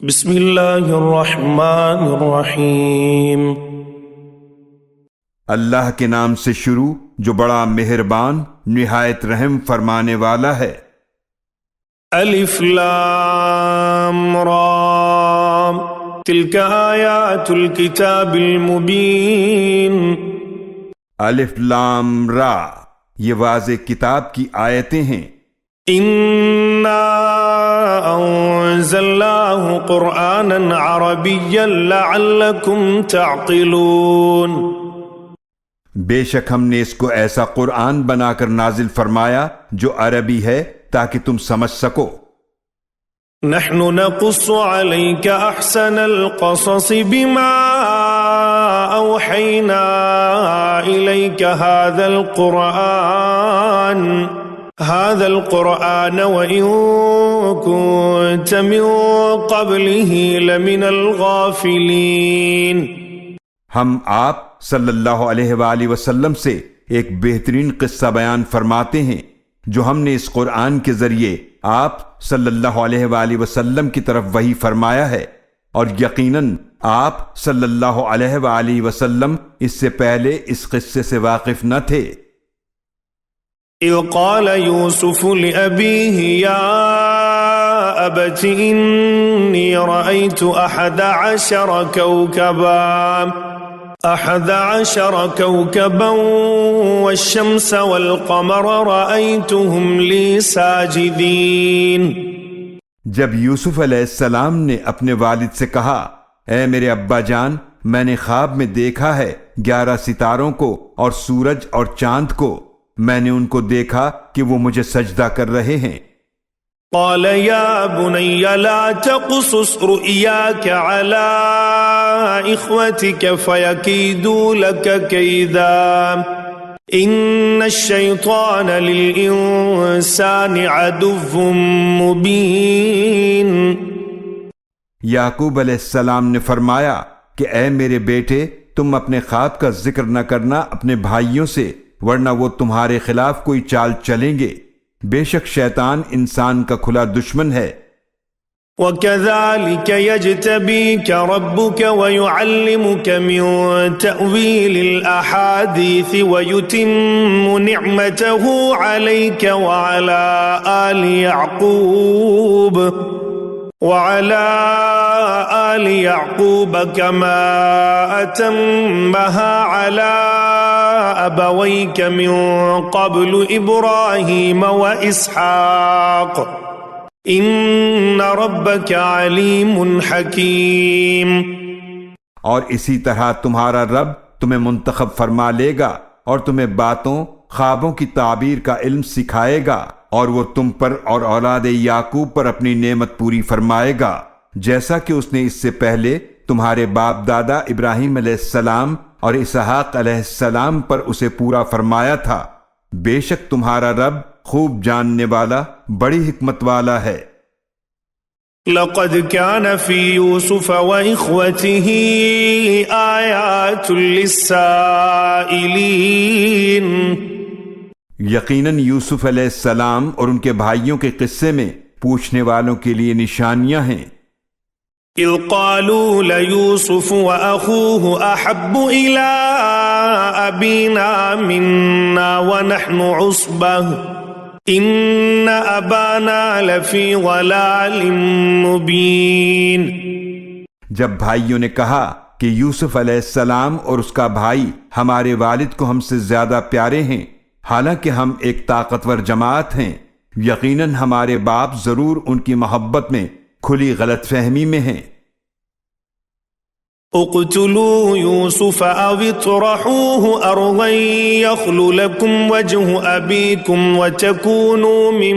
بسم اللہ الرحمن الرحیم۔ اللہ کے نام سے شروع جو بڑا مہربان نہایت رحم فرمانے والا ہے۔ الف لام را تلک آیات الکتاب المبین۔ الف لام را یہ واضح کتاب کی آیتیں ہیں۔ انا انزلناہ قرآنا عربیا لعلکم تعقلون۔ بے شک ہم نے اس کو ایسا قرآن بنا کر نازل فرمایا جو عربی ہے تاکہ تم سمجھ سکو۔ نحن نقص عليك احسن القصص بما اوحينا اليك هذا القرآن وإن كنت من قبله لمن الغافلين۔ ہم آپ صلی اللہ علیہ وآلہ وسلم سے ایک بہترین قصہ بیان فرماتے ہیں جو ہم نے اس قرآن کے ذریعے آپ صلی اللہ علیہ وآلہ وسلم کی طرف وحی فرمایا ہے، اور یقیناً آپ صلی اللہ علیہ وآلہ وسلم اس سے پہلے اس قصے سے واقف نہ تھے۔ اذ قال یوسف لأبیہ یا ابت انی رأیت احد عشر كوكبا والشمس والقمر رأيتهم لي ساجدين۔ جب یوسف علیہ السلام نے اپنے والد سے کہا، اے میرے ابا جان، میں نے خواب میں دیکھا ہے 11 ستاروں کو اور سورج اور چاند کو، میں نے ان کو دیکھا کہ وہ مجھے سجدہ کر رہے ہیں۔ قال يا بني لا تقصص رؤياك على إخوتك فيكيدوا لك كيدا إن الشيطان للإنسان عدو مبين۔ یعقوب علیہ السلام نے فرمایا کہ اے میرے بیٹے، تم اپنے خواب کا ذکر نہ کرنا اپنے بھائیوں سے، ورنہ وہ تمہارے خلاف کوئی چال چلیں گے، بے شک شیطان انسان کا کھلا دشمن ہے۔ وَكَذَلِكَ يَجْتَبِيكَ رَبُّكَ وَيُعَلِّمُكَ مِن تَأْوِيلِ الْأَحَادِيثِ وَيُتِمُّ نِعْمَتَهُ عَلَيْكَ وَعَلَى آلِ يَعْقُوبَ كَمَا أَتَمَّهَا عَلَى أبويك من قبل إبراهيم وإسحاق إن ربك عليم حكيم۔ اور اسی طرح تمہارا رب تمہیں منتخب فرما لے گا اور تمہیں باتوں خوابوں کی تعبیر کا علم سکھائے گا، اور وہ تم پر اور اولاد یعقوب پر اپنی نعمت پوری فرمائے گا، جیسا کہ اس نے اس سے پہلے تمہارے باپ دادا ابراہیم علیہ السلام اور اسحاق علیہ السلام پر اسے پورا فرمایا تھا۔ بے شک تمہارا رب خوب جاننے والا، بڑی حکمت والا ہے۔ لقد كان في يوسف وإخوته آيات للسائلين۔ یقیناً یوسف علیہ السلام اور ان کے بھائیوں کے قصے میں پوچھنے والوں کے لیے نشانیاں ہیں۔ اذ قالوا ليوسف وأخوه أحب إلى أبينا منا ونحن عصبة إن أبانا لفي ضلال مبين۔ جب بھائیوں نے کہا کہ یوسف علیہ السلام اور اس کا بھائی ہمارے والد کو ہم سے زیادہ پیارے ہیں، حالانکہ ہم ایک طاقتور جماعت ہیں، یقیناً ہمارے باپ ضرور ان کی محبت میں کھلی غلط فہمی میں ہیں۔ اقتلوا يوسف او اطرحوه ارضا يخل لكم وجه ابيكم وتكونوا من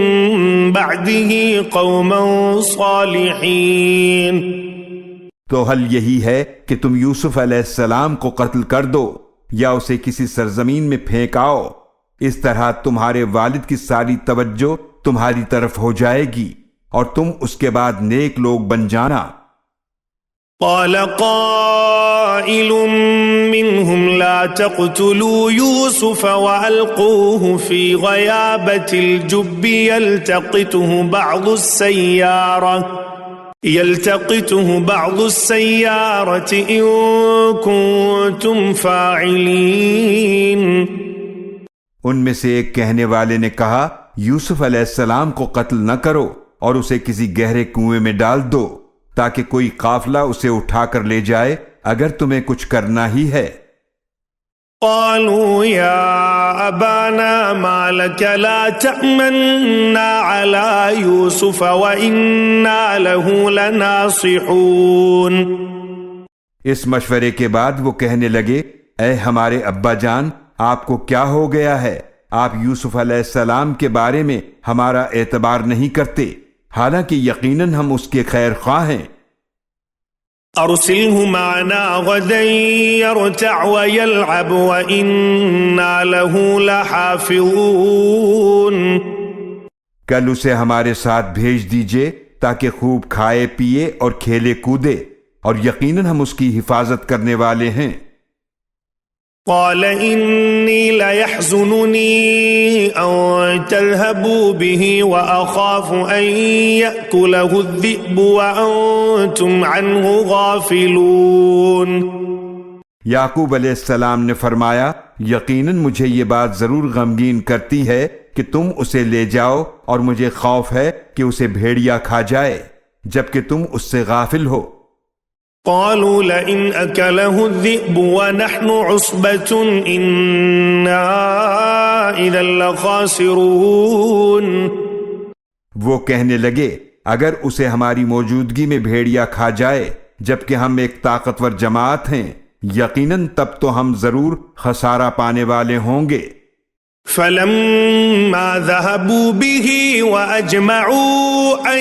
بعده قوما صالحين۔ تو حل یہی ہے کہ تم یوسف علیہ السلام کو قتل کر دو یا اسے کسی سرزمین میں پھینکاؤ، اس طرح تمہارے والد کی ساری توجہ تمہاری طرف ہو جائے گی اور تم اس کے بعد نیک لوگ بن جانا۔ قال قائل منهم لا تقتلوا يوسف وألقوه في غيابة الجب يلتقطه بعض السيارة يلتقطه بعض السيارة إن كنتم فاعلين۔ ان میں سے ایک کہنے والے نے کہا یوسف علیہ السلام کو قتل نہ کرو اور اسے کسی گہرے کنویں میں ڈال دو تاکہ کوئی قافلہ اسے اٹھا کر لے جائے اگر تمہیں کچھ کرنا ہی ہے۔ قالوا يا أبانا ما لك لا تأمنا على يوسف وإنا له لناصحون۔ اس مشورے کے بعد وہ کہنے لگے اے ہمارے ابا جان، آپ کو کیا ہو گیا ہے؟ آپ یوسف علیہ السلام کے بارے میں ہمارا اعتبار نہیں کرتے، حالانکہ یقیناً ہم اس کے خیر خواہ ہیں۔ أرسله معنا غدا يرتع ويلعب وإنا له لحافظون۔ کل اسے ہمارے ساتھ بھیج دیجئے تاکہ خوب کھائے پیے اور کھیلے کودے، اور یقیناً ہم اس کی حفاظت کرنے والے ہیں۔ قال إني ليحزنني أن تذهبوا به وأخاف أن يأكله الذئب وأنتم عنه غافلون۔ یعقوب علیہ السلام نے فرمایا یقیناً مجھے یہ بات ضرور غمگین کرتی ہے کہ تم اسے لے جاؤ اور مجھے خوف ہے کہ اسے بھیڑیا کھا جائے جبکہ تم اس سے غافل ہو۔ قالوا لئن أكله الذئب ونحن عصبة إنا إذا لخاسرون۔ وہ کہنے لگے اگر اسے ہماری موجودگی میں بھیڑیا کھا جائے جبکہ ہم ایک طاقتور جماعت ہیں، یقیناً تب تو ہم ضرور خسارہ پانے والے ہوں گے۔ فلما ذهبوا به وأجمعوا أن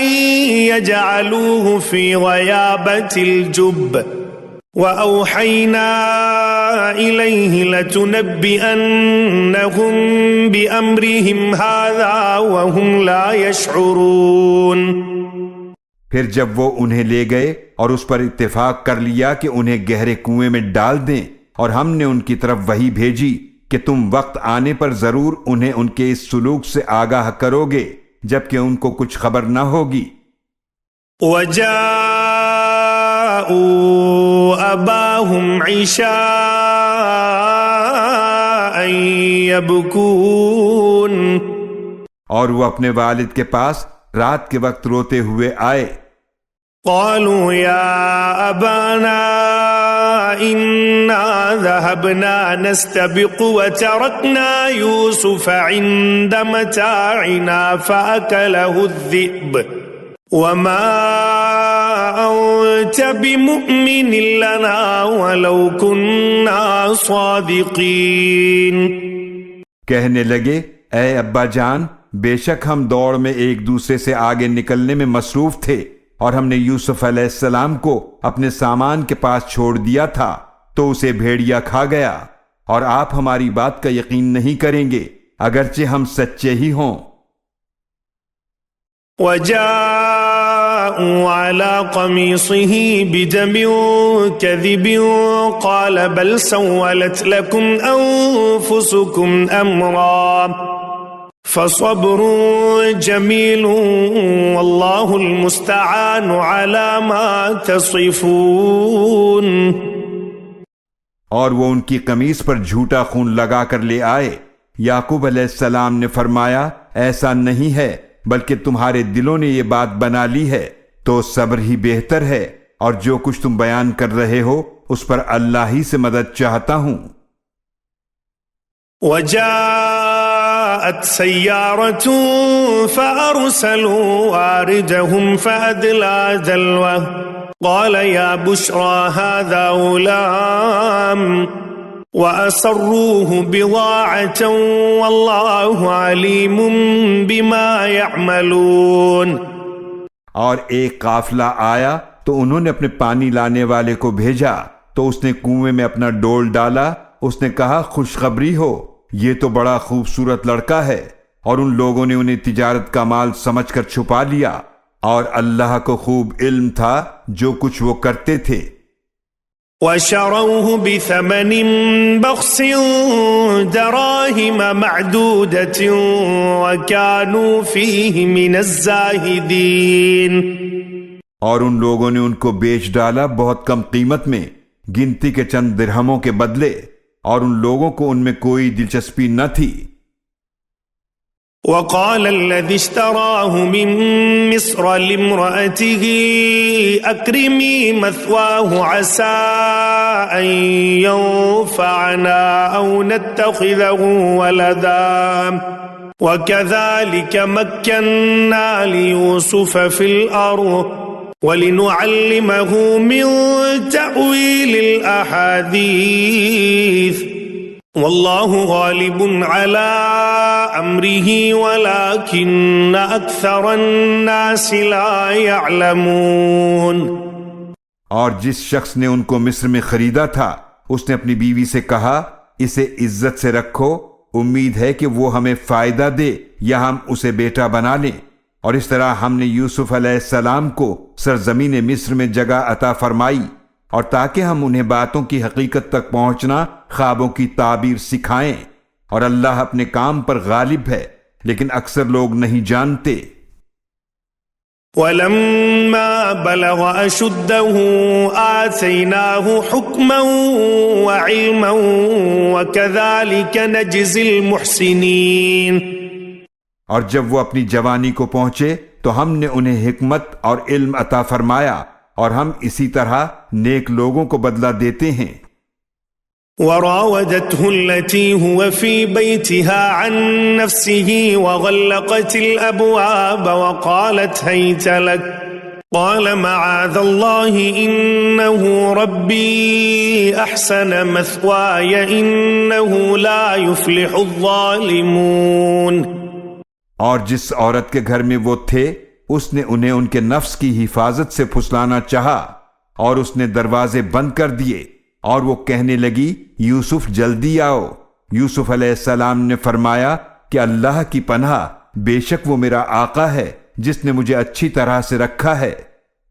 يجعلوه في غيابة الجب وأوحينا إليه لتنبئنهم بأمرهم هذا وهم لا يشعرون۔ پھر جب وہ انہیں لے گئے اور اس پر اتفاق کر لیا کہ انہیں گہرے کنویں میں ڈال دیں، اور ہم نے ان کی طرف وحی بھیجی کہ تم وقت آنے پر ضرور انہیں ان کے اس سلوک سے آگاہ کرو گے جبکہ ان کو کچھ خبر نہ ہوگی۔ وَجَاءُوا أَبَاهُمْ عِشَاءً يَبْكُونَ۔ اور وہ اپنے والد کے پاس رات کے وقت روتے ہوئے آئے۔ قالوا يا أبانا إنا ذهبنا نستبق وتركنا يوسف عند متاعنا فأكله الذئب وما أنت بمؤمن لنا ولو كنا صادقين۔ کہنے لگے اے ابا جان، بے شک ہم دوڑ میں ایک دوسرے سے آگے نکلنے میں مصروف تھے، اور ہم نے یوسف علیہ السلام کو اپنے سامان کے پاس چھوڑ دیا تھا تو اسے بھیڑیا کھا گیا، اور آپ ہماری بات کا یقین نہیں کریں گے اگرچہ ہم سچے ہی ہوں۔ وَجَاءُوا عَلَى قَمِيصِهِ بِدَمٍ كَذِبٍ قَالَ بَلْ سَوَّلَتْ لَكُمْ أَنفُسُكُمْ أَمْرًا فَصَبْرٌ جَمِيلٌ وَاللَّهُ الْمُسْتَعَانُ عَلَى مَا تَصِفُونَ۔ اور وہ ان کی قمیص پر جھوٹا خون لگا کر لے آئے۔ یعقوب علیہ السلام نے فرمایا ایسا نہیں ہے بلکہ تمہارے دلوں نے یہ بات بنا لی ہے، تو صبر ہی بہتر ہے، اور جو کچھ تم بیان کر رہے ہو اس پر اللہ ہی سے مدد چاہتا ہوں۔ وَجَاءَتْ سَيَّارَةٌ فَأَرْسَلُوا وَارِدَهُمْ فَأَدْلَىٰ دَلْوَهُ قَالَ يَا بُشْرَىٰ هَٰذَا غُلَامٌ وَأَسَرُّوهُ بِضَاعَةً وَاللَّهُ عَلِيمٌ بِمَا يَعْمَلُونَ۔ اور ایک قافلہ آیا تو انہوں نے اپنے پانی لانے والے کو بھیجا، تو اس نے کنویں میں اپنا ڈول ڈالا۔ اس نے کہا خوشخبری ہو، یہ تو بڑا خوبصورت لڑکا ہے، اور ان لوگوں نے انہیں تجارت کا مال سمجھ کر چھپا لیا، اور اللہ کو خوب علم تھا جو کچھ وہ کرتے تھے۔ وَشَرَوْهُ بِثَمَنٍ بَخْسٍ دَرَاهِمَ مَعْدُودَةٍ وَكَانُوا فِيهِ مِنَ الزَّاهِدِينَ۔ اور ان لوگوں نے ان کو بیچ ڈالا بہت کم قیمت میں، گنتی کے چند درہموں کے بدلے، اور ان لوگوں کو ان میں کوئی دلچسپی نہ تھی۔ وقال الذي اشتراه من مصر لامرأته أكرمي مثواه عسى أن ينفعنا أو نتخذه ولدا وكذلك مكنا ليوسف في الأرض ولنعلمه من تأويل الأحاديث واللہ غالب على امرہ ولكن اکثر الناس لا يعلمون۔ اور جس شخص نے ان کو مصر میں خریدا تھا اس نے اپنی بیوی سے کہا، اسے عزت سے رکھو، امید ہے کہ وہ ہمیں فائدہ دے یا ہم اسے بیٹا بنا لیں، اور اس طرح ہم نے یوسف علیہ السلام کو سرزمین مصر میں جگہ عطا فرمائی، اور تاکہ ہم انہیں باتوں کی حقیقت تک پہنچنا، خوابوں کی تعبیر سکھائیں، اور اللہ اپنے کام پر غالب ہے لیکن اکثر لوگ نہیں جانتے۔ وَلَمَّا بَلَغَ أَشُدَّهُ آتَيْنَاهُ حُكْمًا وَعِلْمًا وَكَذَلِكَ نَجْزِي الْمُحْسِنِينَ۔ اور جب وہ اپنی جوانی کو پہنچے تو ہم نے انہیں حکمت اور علم عطا فرمایا، اور ہم اسی طرح نیک لوگوں کو بدلہ دیتے ہیں۔ وراودته التي هو في بيتها عن نفسه وغلقت الأبواب وقالت هيت لك قال معاذ الله إنه ربي أحسن مثواي إنه لا يفلح الظالمون۔ اور جس عورت کے گھر میں وہ تھے اس نے انہیں ان کے نفس کی حفاظت سے پھسلانا چاہا، اور اس نے دروازے بند کر دیے، اور وہ کہنے لگی یوسف جلدی آؤ۔ یوسف علیہ السلام نے فرمایا کہ اللہ کی پناہ، بے شک وہ میرا آقا ہے جس نے مجھے اچھی طرح سے رکھا ہے،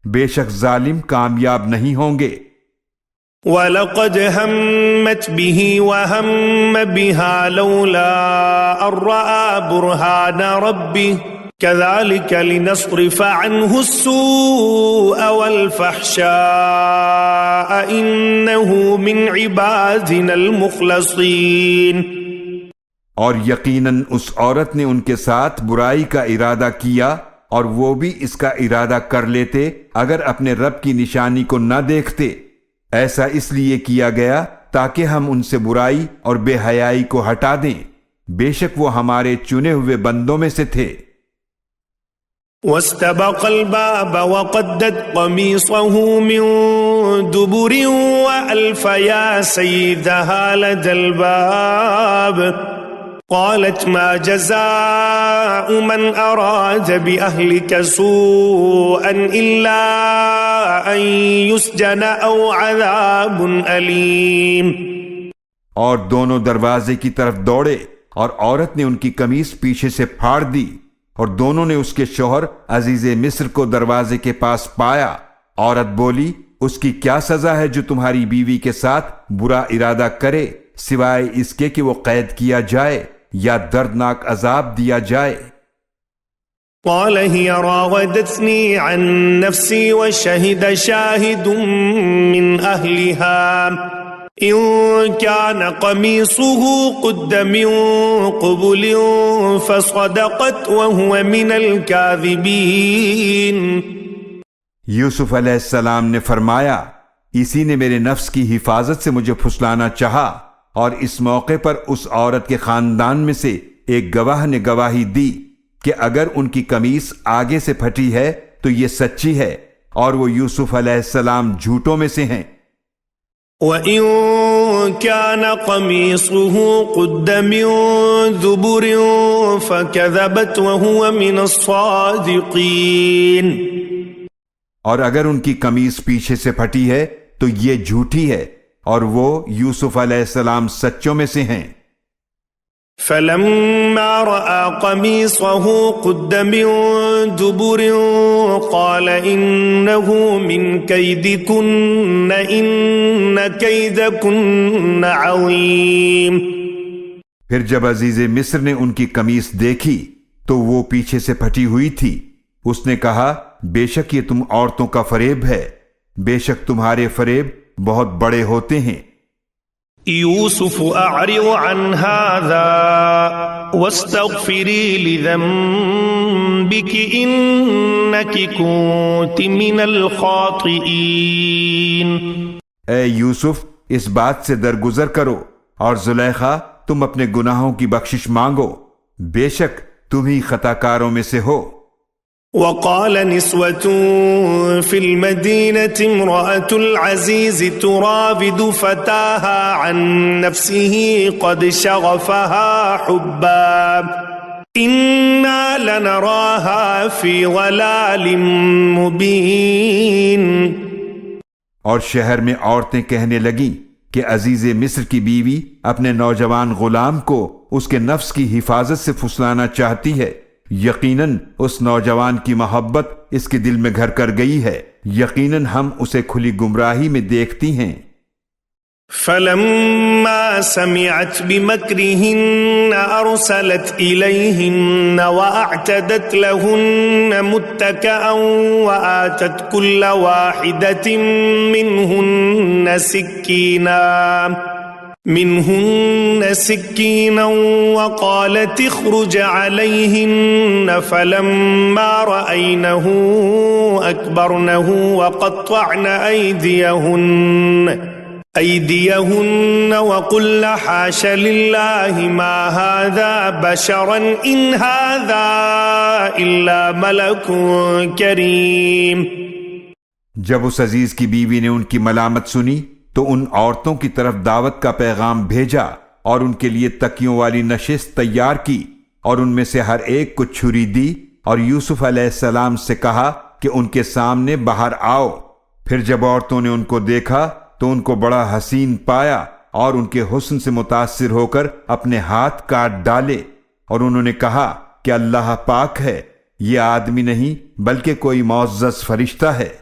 بے شک ظالم کامیاب نہیں ہوں گے۔ وَلَقَدْ هَمَّتْ بِهِ وَهَمَّ بِهَا لَوْلَا أَن رَّأَىٰ بُرْهَانَ رَبِّهِ كَذَلِكَ لِنَصْرِفَ عَنْهُ السُّوءَ وَالْفَحْشَاءَ إِنَّهُ مِنْ عِبَادِنَا الْمُخْلَصِينَ۔ اور یقیناً اس عورت نے ان کے ساتھ برائی کا ارادہ کیا، اور وہ بھی اس کا ارادہ کر لیتے اگر اپنے رب کی نشانی کو نہ دیکھتے۔ ایسا اس لیے کیا گیا تاکہ ہم ان سے برائی اور بے حیائی کو ہٹا دیں، بے شک وہ ہمارے چنے ہوئے بندوں میں سے تھے۔ واستبق الباب وقدت قميصه من دبر وألف يا سيدها لدى الباب قالت ما جزاء من أراد بأهلك سوءا إلا أن يسجن أو عذاب أليم۔ اور دونوں دروازے کی طرف دوڑے، اور عورت نے ان کی قمیص پیچھے سے پھاڑ دی، اور دونوں نے اس کے شوہر عزیز مصر کو دروازے کے پاس پایا۔ عورت بولی، اس کی کیا سزا ہے جو تمہاری بیوی کے ساتھ برا ارادہ کرے، سوائے اس کے کہ وہ قید کیا جائے یا دردناک عذاب دیا جائے۔ قال هي راودتني عن نفسي وشهد شاهد من أهلها إن كان قميصه قد من قبل فصدقت وهو من الكاذبين۔ یوسف علیہ السلام نے فرمایا، اسی نے میرے نفس کی حفاظت سے مجھے پھسلانا چاہا، اور اس موقع پر اس عورت کے خاندان میں سے ایک گواہ نے گواہی دی کہ اگر ان کی قمیص آگے سے پھٹی ہے تو یہ سچی ہے، اور وہ یوسف علیہ السلام جھوٹوں میں سے ہیں۔ وَإِن كَانَ قَمِيصُهُ قُدَّ مِن دُبُرٍ فَكَذَبَتْ وَهُوَ مِنَ الصَّادِقِينَ۔ اور اگر ان کی قمیص پیچھے سے پھٹی ہے تو یہ جھوٹی ہے، اور وہ یوسف علیہ السلام سچوں میں سے ہیں۔ فَلَمَّا رَأَىٰ قَمِيصَهُ قُدَّ مِن دُبُرٍ قَالَ إِنَّهُ مِن كَيْدِكُنَّ إِنَّ كَيْدَكُنَّ عَظِيمٌ۔ پھر جب عزیز مصر نے ان کی قمیص دیکھی تو وہ پیچھے سے پھٹی ہوئی تھی، اس نے کہا بے شک یہ تم عورتوں کا فریب ہے، بے شک تمہارے فریب بہت بڑے ہوتے ہیں۔ يوسف أعرض عن هذا واستغفري لذنبك إنك كنت من الخاطئين۔ اے یوسف اس بات سے درگزر کرو اور زلیخا تم اپنے گناہوں کی بخشش مانگو، بے شک تم ہی خطا کاروں میں سے ہو۔ وقال نسوة في المدينة امرأة العزيز تراود فتاها عن نفسه قد شغفها حبا إنا لنراها في ضلال مبين۔ اور شہر میں عورتیں کہنے لگیں کہ عزیز مصر کی بیوی اپنے نوجوان غلام کو اس کے نفس کی حفاظت سے پھسلانا چاہتی ہے، یقیناً اس نوجوان کی محبت اس کے دل میں گھر کر گئی ہے، یقیناً ہم اسے کھلی گمراہی میں دیکھتی ہیں۔ فلما سمعت بمكرهن أرسلت إليهن وأعتدت لهن متكئا وآتت كل واحدة منهن سكينا وقالت اخرج عليهن فلما رأينه أكبرنه وقطعن أيديهن وقلن حاش لله ما هذا بشرا إن هذا إلا ملك كريم۔ جب اس عزیز کی بیوی نے ان کی ملامت سنی تو ان عورتوں کی طرف دعوت کا پیغام بھیجا اور ان کے لیے تکیوں والی نشست تیار کی اور ان میں سے ہر ایک کو چھری دی اور یوسف علیہ السلام سے کہا کہ ان کے سامنے باہر آؤ۔ پھر جب عورتوں نے ان کو دیکھا تو ان کو بڑا حسین پایا اور ان کے حسن سے متاثر ہو کر اپنے ہاتھ کاٹ ڈالے، اور انہوں نے کہا کہ اللہ پاک ہے، یہ آدمی نہیں بلکہ کوئی معزز فرشتہ ہے۔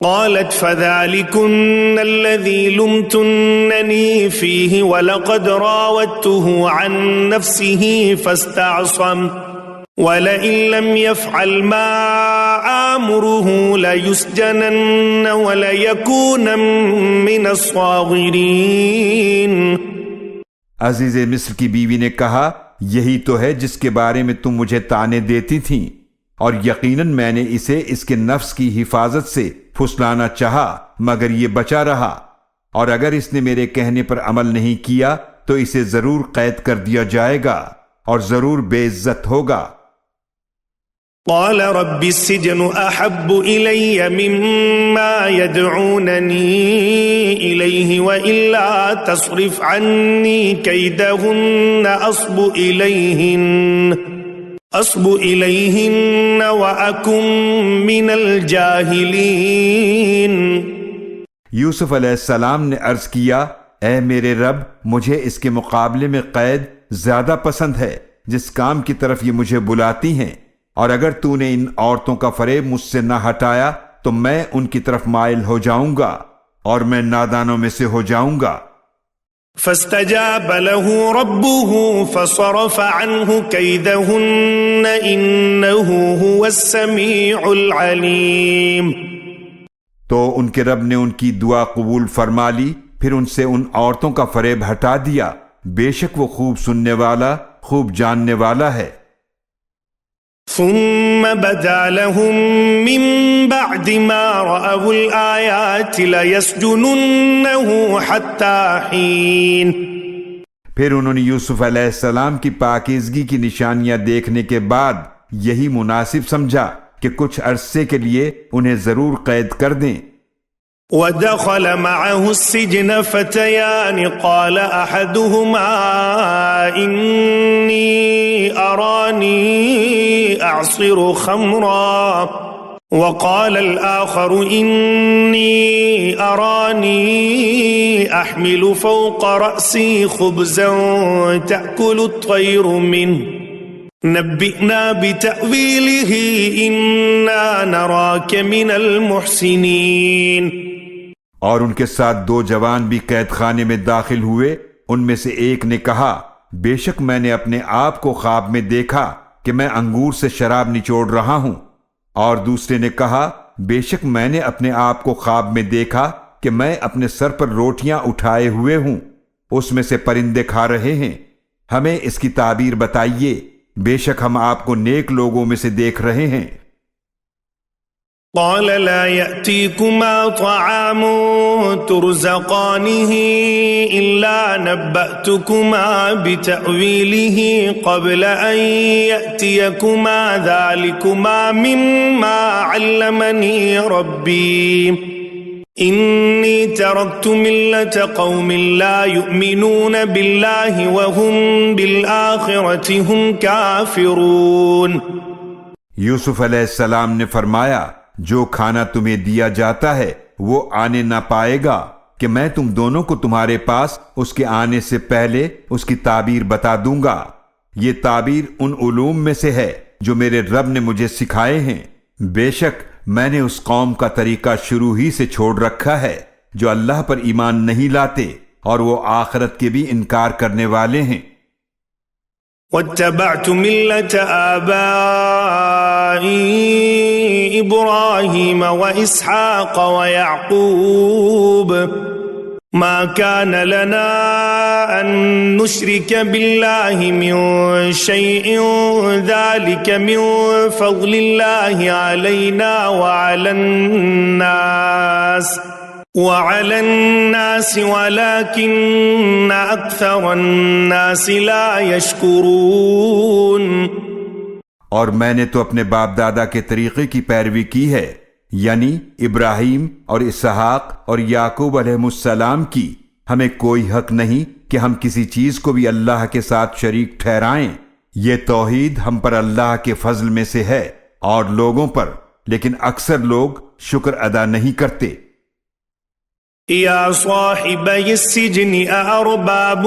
قالت فذلكن الذي لمتنني فيه ولقد راودته عن نفسه فاستعصم ولئن لم يفعل ما آمره ليسجنن وليكون من الصاغرين۔ عزیز مصر کی بیوی نے کہا یہی تو ہے جس کے بارے میں تم مجھے طعنے دیتی تھیں، اور یقیناً میں نے اسے اس کے نفس کی حفاظت سے پھسلانا چاہا مگر یہ بچا رہا، اور اگر اس نے میرے کہنے پر عمل نہیں کیا تو اسے ضرور قید کر دیا جائے گا اور ضرور بے عزت ہوگا۔ قال رب السجن احب الي مما يدعونني اليه والا تصرف عني كيدهن اصب اليهن واكن من الجاهلين۔ یوسف علیہ السلام نے عرض کیا اے میرے رب، مجھے اس کے مقابلے میں قید زیادہ پسند ہے جس کام کی طرف یہ مجھے بلاتی ہیں، اور اگر تو نے ان عورتوں کا فریب مجھ سے نہ ہٹایا تو میں ان کی طرف مائل ہو جاؤں گا اور میں نادانوں میں سے ہو جاؤں گا۔ فاستجاب له ربه فصرف عنه كيدهن إنه هو السميع العليم۔ تو ان کے رب نے ان کی دعا قبول فرما لی، پھر ان سے ان عورتوں کا فریب ہٹا دیا، بے شک وہ خوب سننے والا خوب جاننے والا ہے۔ ثم بدا لهم من بعد ما رأوا الآيات ليسجننه حتى حين۔ پھر انہوں نے یوسف علیہ السلام کی پاکیزگی کی نشانیاں دیکھنے کے بعد یہی مناسب سمجھا کہ کچھ عرصے کے لیے انہیں ضرور قید کر دیں۔ ودخل معه السجن فتيان قال أحدهما إني أراني أعصر خمرا وقال الآخر إني أراني أحمل فوق رأسي خبزا تأكل الطير منه نبئنا بتأويله إنا نراك من المحسنين۔ اور ان کے ساتھ دو جوان بھی قید خانے میں داخل ہوئے، ان میں سے ایک نے کہا بے شک میں نے اپنے آپ کو خواب میں دیکھا کہ میں انگور سے شراب نچوڑ رہا ہوں، اور دوسرے نے کہا بے شک میں نے اپنے آپ کو خواب میں دیکھا کہ میں اپنے سر پر روٹیاں اٹھائے ہوئے ہوں، اس میں سے پرندے کھا رہے ہیں، ہمیں اس کی تعبیر بتائیے، بے شک ہم آپ کو نیک لوگوں میں سے دیکھ رہے ہیں۔ قال لا يأتيكما طعام ترزقانه إلا نبأتكما بتأويله قبل أن يأتيكما ذلكما مما علمني ربي إني تركت ملة قوم لا يؤمنون بالله وهم بالآخرة هم كافرون۔ یوسف علیہ السلام نے فرمایا جو کھانا تمہیں دیا جاتا ہے وہ آنے نہ پائے گا کہ میں تم دونوں کو تمہارے پاس اس کے آنے سے پہلے اس کی تعبیر بتا دوں گا۔ یہ تعبیر ان علوم میں سے ہے جو میرے رب نے مجھے سکھائے ہیں۔ بے شک میں نے اس قوم کا طریقہ شروع ہی سے چھوڑ رکھا ہے جو اللہ پر ایمان نہیں لاتے اور وہ آخرت کے بھی انکار کرنے والے ہیں۔ واتبعت ملة آبائي إبراهيم وإسحاق ويعقوب ما كان لنا أن نشرك بالله من شيء ذلك من فضل الله علينا وعلى الناس ولكن أكثر الناس لا يشكرون۔ اور میں نے تو اپنے باپ دادا کے طریقے کی پیروی کی ہے، یعنی ابراہیم اور اسحاق اور یعقوب علیہ السلام کی۔ ہمیں کوئی حق نہیں کہ ہم کسی چیز کو بھی اللہ کے ساتھ شریک ٹھہرائیں۔ یہ توحید ہم پر اللہ کے فضل میں سے ہے اور لوگوں پر، لیکن اکثر لوگ شکر ادا نہیں کرتے۔ یا صاحبی السجن أأرباب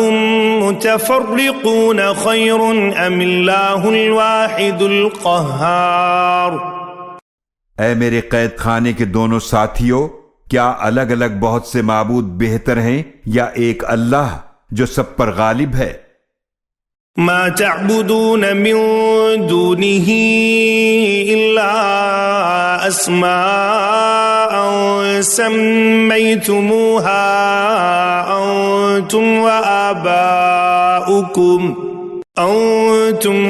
متفرقون خیر ام اللہ الواحد القہار۔ اے میرے قید خانے کے دونوں ساتھیوں، کیا الگ الگ بہت سے معبود بہتر ہیں یا ایک اللہ جو سب پر غالب ہے؟ ما تعبدون من دونه إلا أسماء سميتموها أنتم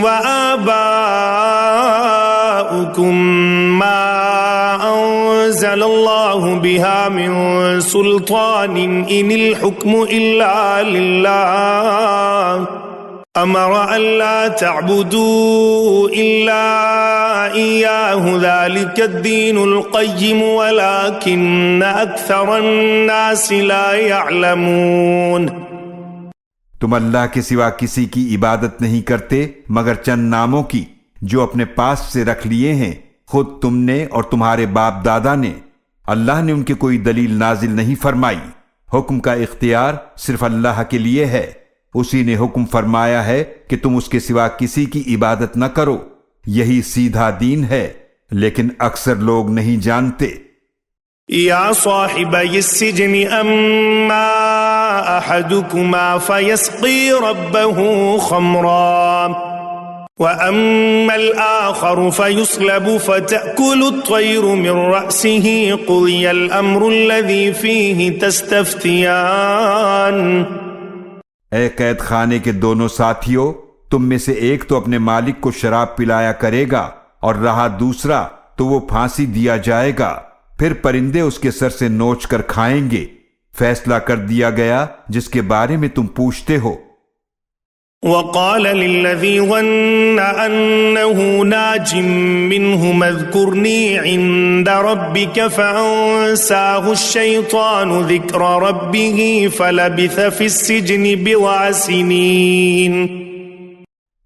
وآباؤكم ما أنزل الله بها من سلطان إن الحكم إلا لله أمر أن لا تعبدوا إلا إياه ذلك الدين القيم ولكن أكثر الناس لا يعلمون۔ تم اللہ کے سوا کسی کی عبادت نہیں کرتے مگر چند ناموں کی جو اپنے پاس سے رکھ لیے ہیں خود تم نے اور تمہارے باپ دادا نے۔ اللہ نے ان کی کوئی دلیل نازل نہیں فرمائی۔ حکم کا اختیار صرف اللہ کے لیے ہے، اسی نے حکم فرمایا ہے کہ تم اس کے سوا کسی کی عبادت نہ کرو، یہی سیدھا دین ہے، لیکن اکثر لوگ نہیں جانتے۔ یا صاحبی السجن اما احدکما فیسقی ربه خمرا واما الاخر فیصلب فتأکل الطیر من رأسه قضی الامر الذی فیہ تستفتیان۔ اے قید خانے کے دونوں ساتھیوں، تم میں سے ایک تو اپنے مالک کو شراب پلایا کرے گا اور رہا دوسرا تو وہ پھانسی دیا جائے گا، پھر پرندے اس کے سر سے نوچ کر کھائیں گے۔ فیصلہ کر دیا گیا جس کے بارے میں تم پوچھتے ہو۔ وقال للذي ظن أنه ناج منهما اذكرني عند ربك فأنساه الشيطان ذكر ربه فلبث في السجن بضع سنين۔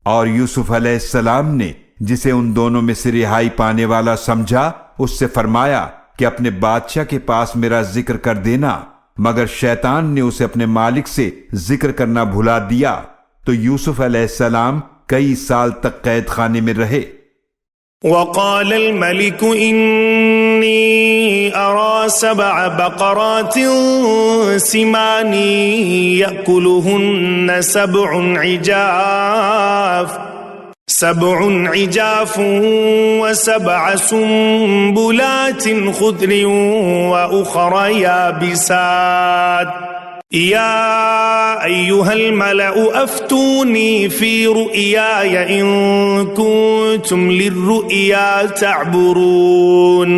اور یوسف علیہ السلام نے جسے ان دونوں میں سے رہائی پانے والا سمجھا اس سے فرمایا کہ اپنے بادشاہ کے پاس میرا ذکر کر دینا، مگر شیطان نے اسے اپنے مالک سے ذکر کرنا بھلا دیا، تو یوسف علیہ السلام کئی سال تک قید خانے میں رہے۔ وقال الملك إني أرى 7 بقرات سمان يأكلهن 7 عجاف سبع عجاف وسبع سنبلات خضر وأخر يابسات يا أيها الملأ أفتوني في رؤياي إن كنتم للرؤيا تعبرون۔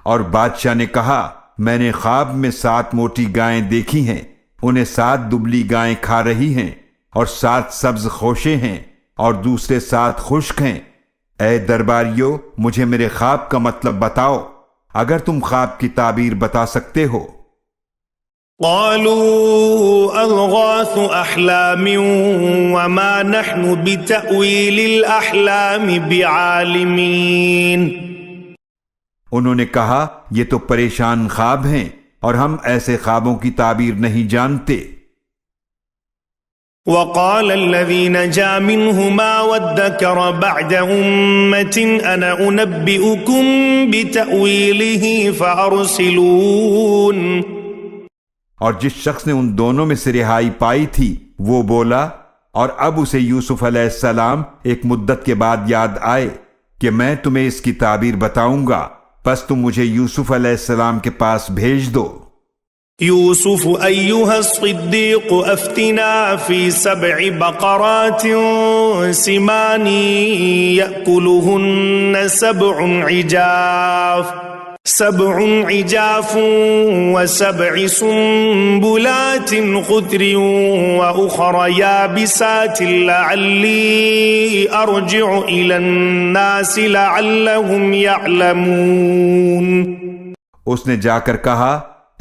اور بادشاہ نے کہا میں نے خواب میں 7 موٹی گائیں دیکھی ہیں، انہیں 7 دبلی گائیں کھا رہی ہیں، اور 7 سبز خوشے ہیں اور دوسرے 7 خشک ہیں۔ اے درباریو، مجھے میرے خواب کا مطلب بتاؤ اگر تم خواب کی تعبیر بتا سکتے ہو۔ قالوا أضغاث أحلام وما نحن بتأويل الأحلام بعالمين۔ انہوں نے کہا یہ تو پریشان خواب ہیں اور ہم ایسے خوابوں کی تعبیر نہیں جانتے۔ وقال الذي نجا منهما وادكر بعد أمة أنا أنبئكم بتأويله فأرسلون۔ اور جس شخص نے ان دونوں میں سے رہائی پائی تھی وہ بولا، اور اب اسے یوسف علیہ السلام ایک مدت کے بعد یاد آئے کہ میں تمہیں اس کی تعبیر بتاؤں گا، پس تم مجھے یوسف علیہ السلام کے پاس بھیج دو۔ يوسف أيها الصديق أفتنا في 7 بقرات سمان يأكلهن 7 عجاف و7 سنبلات خضر وأخر يابسات لعلي أرجع إلى الناس لعلهم يعلمون۔ اس نے جا کر کہا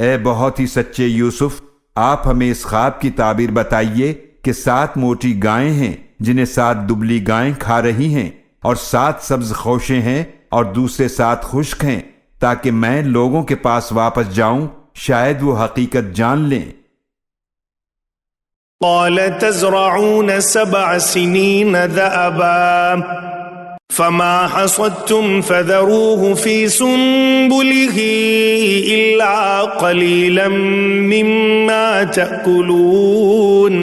اے بہت ہی سچے یوسف، آپ ہمیں اس خواب کی تعبیر بتائیے کہ 7 موٹی گائیں ہیں جنہیں 7 دبلی گائیں کھا رہی ہیں، اور 7 سبز خوشے ہیں اور دوسرے 7 خشک ہیں، تاکہ میں لوگوں کے پاس واپس جاؤں، شاید وہ حقیقت جان لیں۔ قال تزرعون 7 سنين دأبا فما حصدتم فذروه في سنبله إلا قليلا مما تأكلون۔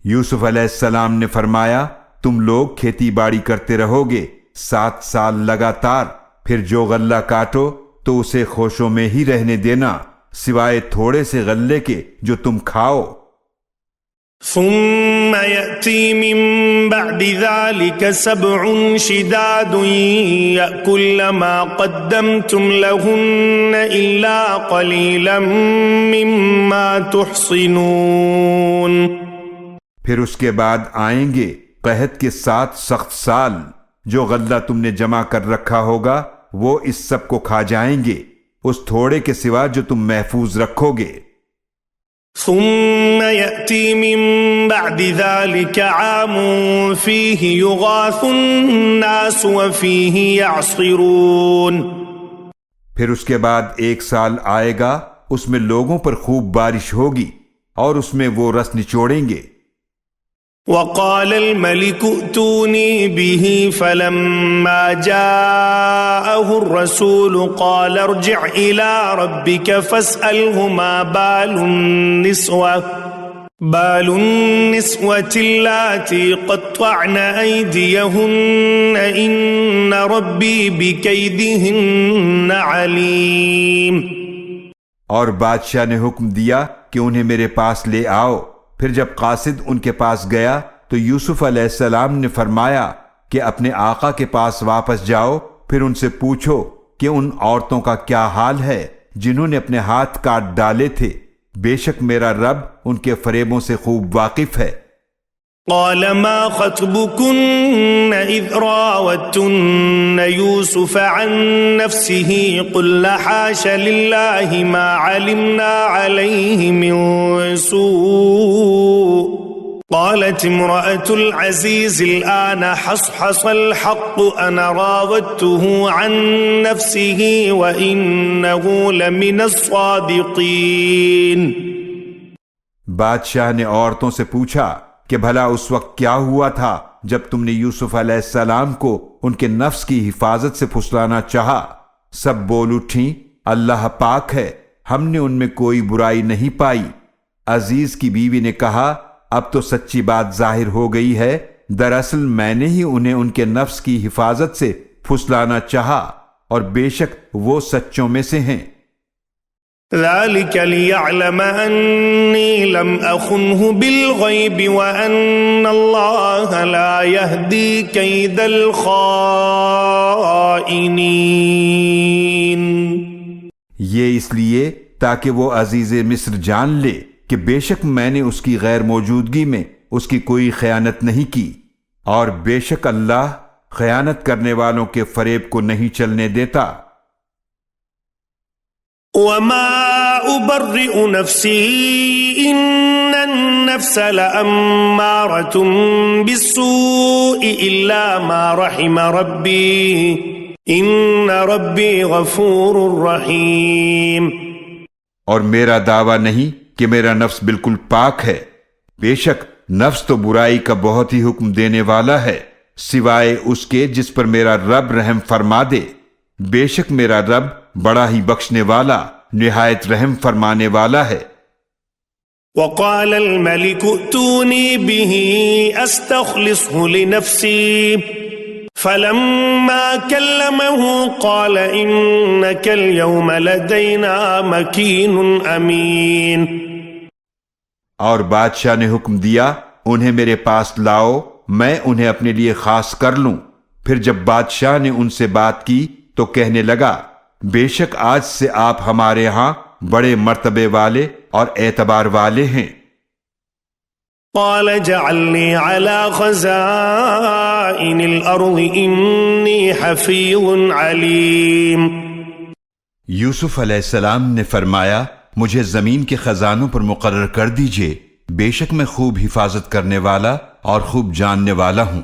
یوسف علیہ السلام نے فرمایا تم لوگ کھیتی باڑی کرتے رہو گے 7 سال لگاتار، پھر جو غلہ کاٹو تو اسے خوشوں میں ہی رہنے دینا، سوائے تھوڑے سے غلے کے جو تم کھاؤ۔ ثم يأتي من بعد ذلك 7 شداد يأكل ما قدمتم لهن إلا قليلا مما تحصنون۔ پھر اس کے بعد آئیں گے قحط کے 7 سخت سال، جو غلہ تم نے جمع کر رکھا ہوگا وہ اس سب کو کھا جائیں گے، اس تھوڑے کے سوا جو تم محفوظ رکھو گے۔ ثم يأتي من بعد ذلك عام فيه يغاث الناس وفيه يعصرون۔ پھر اس کے بعد 1 سال آئے گا، اس میں لوگوں پر خوب بارش ہوگی اور اس میں وہ رس نچوڑیں گے۔ وقال الملك ائتوني به فلما جاءه الرسول قال ارجع إلى ربك فاسأله ما بال النسوة اللاتي قطعن أيديهن إن ربي بكيدهن عليم۔ اور بادشاہ نے حکم دیا کہ انہیں میرے پاس لے آؤ۔ پھر جب قاصد ان کے پاس گیا تو یوسف علیہ السلام نے فرمایا کہ اپنے آقا کے پاس واپس جاؤ، پھر ان سے پوچھو کہ ان عورتوں کا کیا حال ہے جنہوں نے اپنے ہاتھ کاٹ ڈالے تھے، بے شک میرا رب ان کے فریبوں سے خوب واقف ہے۔ قال ما خطبكن إذ راوتن يوسف عن نفسه قلنا حاش لله ما علمنا عليه من سوء قالت امرأة العزيز الآن حصحص الحق أنا راودته عن نفسه وإنه لمن الصادقين۔ بادشاہ نے عورتوں سے پوچھا کہ بھلا اس وقت کیا ہوا تھا جب تم نے یوسف علیہ السلام کو ان کے نفس کی حفاظت سے پھسلانا چاہا؟ سب بول اٹھیں اللہ پاک ہے، ہم نے ان میں کوئی برائی نہیں پائی۔ عزیز کی بیوی نے کہا اب تو سچی بات ظاہر ہو گئی ہے دراصل میں نے ہی انہیں ان کے نفس کی حفاظت سے پھسلانا چاہا، اور بے شک وہ سچوں میں سے ہیں۔ ذلك ليعلم أني لم أخنه بالغيب وأن الله لا يهدي كيد الخائنين۔ یہ اس لیے تاکہ وہ عزیز مصر جان لے کہ بے شک میں نے اس کی غیر موجودگی میں اس کی کوئی خیانت نہیں کی، اور بے شک اللہ خیانت کرنے والوں کے فریب کو نہیں چلنے دیتا۔ وما أبرئ نفسي إن النفس لأمارة بالسوء إلا ما رحم ربي إن ربي غفور رحيم۔ اور میرا دعویٰ نہیں کہ میرا نفس بالکل پاک ہے، بے شک نفس تو برائی کا بہت ہی حکم دینے والا ہے، سوائے اس کے جس پر میرا رب رحم فرما دے، بے شک میرا رب بڑا ہی بخشنے والا نہایت رحم فرمانے والا ہے۔ وقال الملك ائتوني به استخلصه لنفسي فلما كلمه قال إنك اليوم لدينا مكين أمين۔ اور بادشاہ نے حکم دیا انہیں میرے پاس لاؤ، میں انہیں اپنے لیے خاص کر لوں۔ پھر جب بادشاہ نے ان سے بات کی تو کہنے لگا بے شک آج سے آپ ہمارے ہاں بڑے مرتبے والے اور اعتبار والے ہیں۔ قال جعلني على خزائن الأرض إني حفيظ عليم۔ یوسف علیہ السلام نے فرمایا مجھے زمین کے خزانوں پر مقرر کر دیجئے، بے شک میں خوب حفاظت کرنے والا اور خوب جاننے والا ہوں۔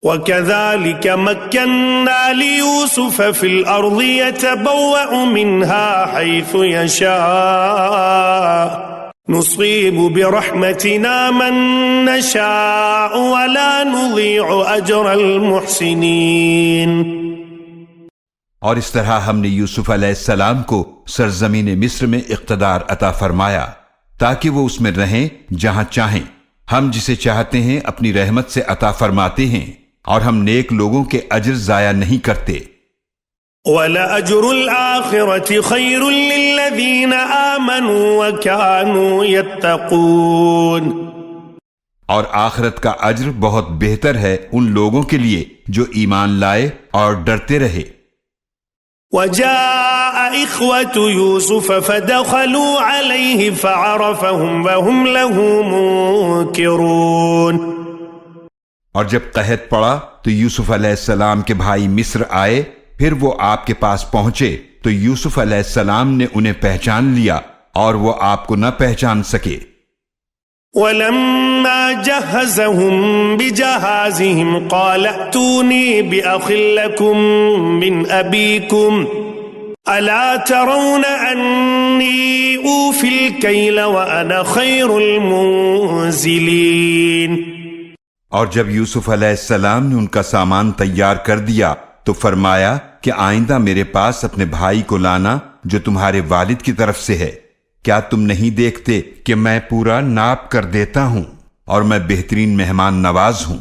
وَكَذَلِكَ مَكَّنَّا لِيُوسُفَ فِي الْأَرْضِ يَتَبَوَّأُ مِنْهَا حَيْثُ يَشَاءُ نُصِيبُ بِرَحْمَتِنَا مَن نَّشَاءُ وَلَا نُضِيعُ أَجْرَ الْمُحْسِنِينَ۔ اور اس طرح ہم نے یوسف علیہ السلام کو سرزمین مصر میں اقتدار عطا فرمایا تاکہ وہ اس میں رہیں جہاں چاہیں، ہم جسے چاہتے ہیں اپنی رحمت سے عطا فرماتے ہیں، اور ہم نیک لوگوں کے اجر ضائع نہیں کرتے۔ وَلَأَجْرُ الْآخِرَةِ خَيْرٌ لِّلَّذِينَ آمَنُوا وَكَانُوا يَتَّقُونَ۔ اور آخرت کا اجر بہت بہتر ہے ان لوگوں کے لیے جو ایمان لائے اور ڈرتے رہے۔ وَجَاءَ إِخْوَةُ يُوسُفَ فَدَخَلُوا عَلَيْهِ فَعَرَفَهُمْ وَهُمْ لَهُ مُنكِرُونَ۔ اور جب قحط پڑا تو یوسف علیہ السلام کے بھائی مصر آئے، پھر وہ آپ کے پاس پہنچے تو یوسف علیہ السلام نے انہیں پہچان لیا اور وہ آپ کو نہ پہچان سکے۔ وَلَمَّا جَهَّزَهُم بِجَهَازِهِمْ قَالَ ائْتُونِي بِأَخٍ لَّكُم مِّنْ أَبِيكُمْ أَلَا تَرَوْنَ أَنِّي أُوفِي الْكَيْلَ وَأَنَا خَيْرُ الْمُنزِلِينَ۔ اور جب یوسف علیہ السلام نے ان کا سامان تیار کر دیا تو فرمایا کہ آئندہ میرے پاس اپنے بھائی کو لانا جو تمہارے والد کی طرف سے ہے، کیا تم نہیں دیکھتے کہ میں پورا ناپ کر دیتا ہوں اور میں بہترین مہمان نواز ہوں۔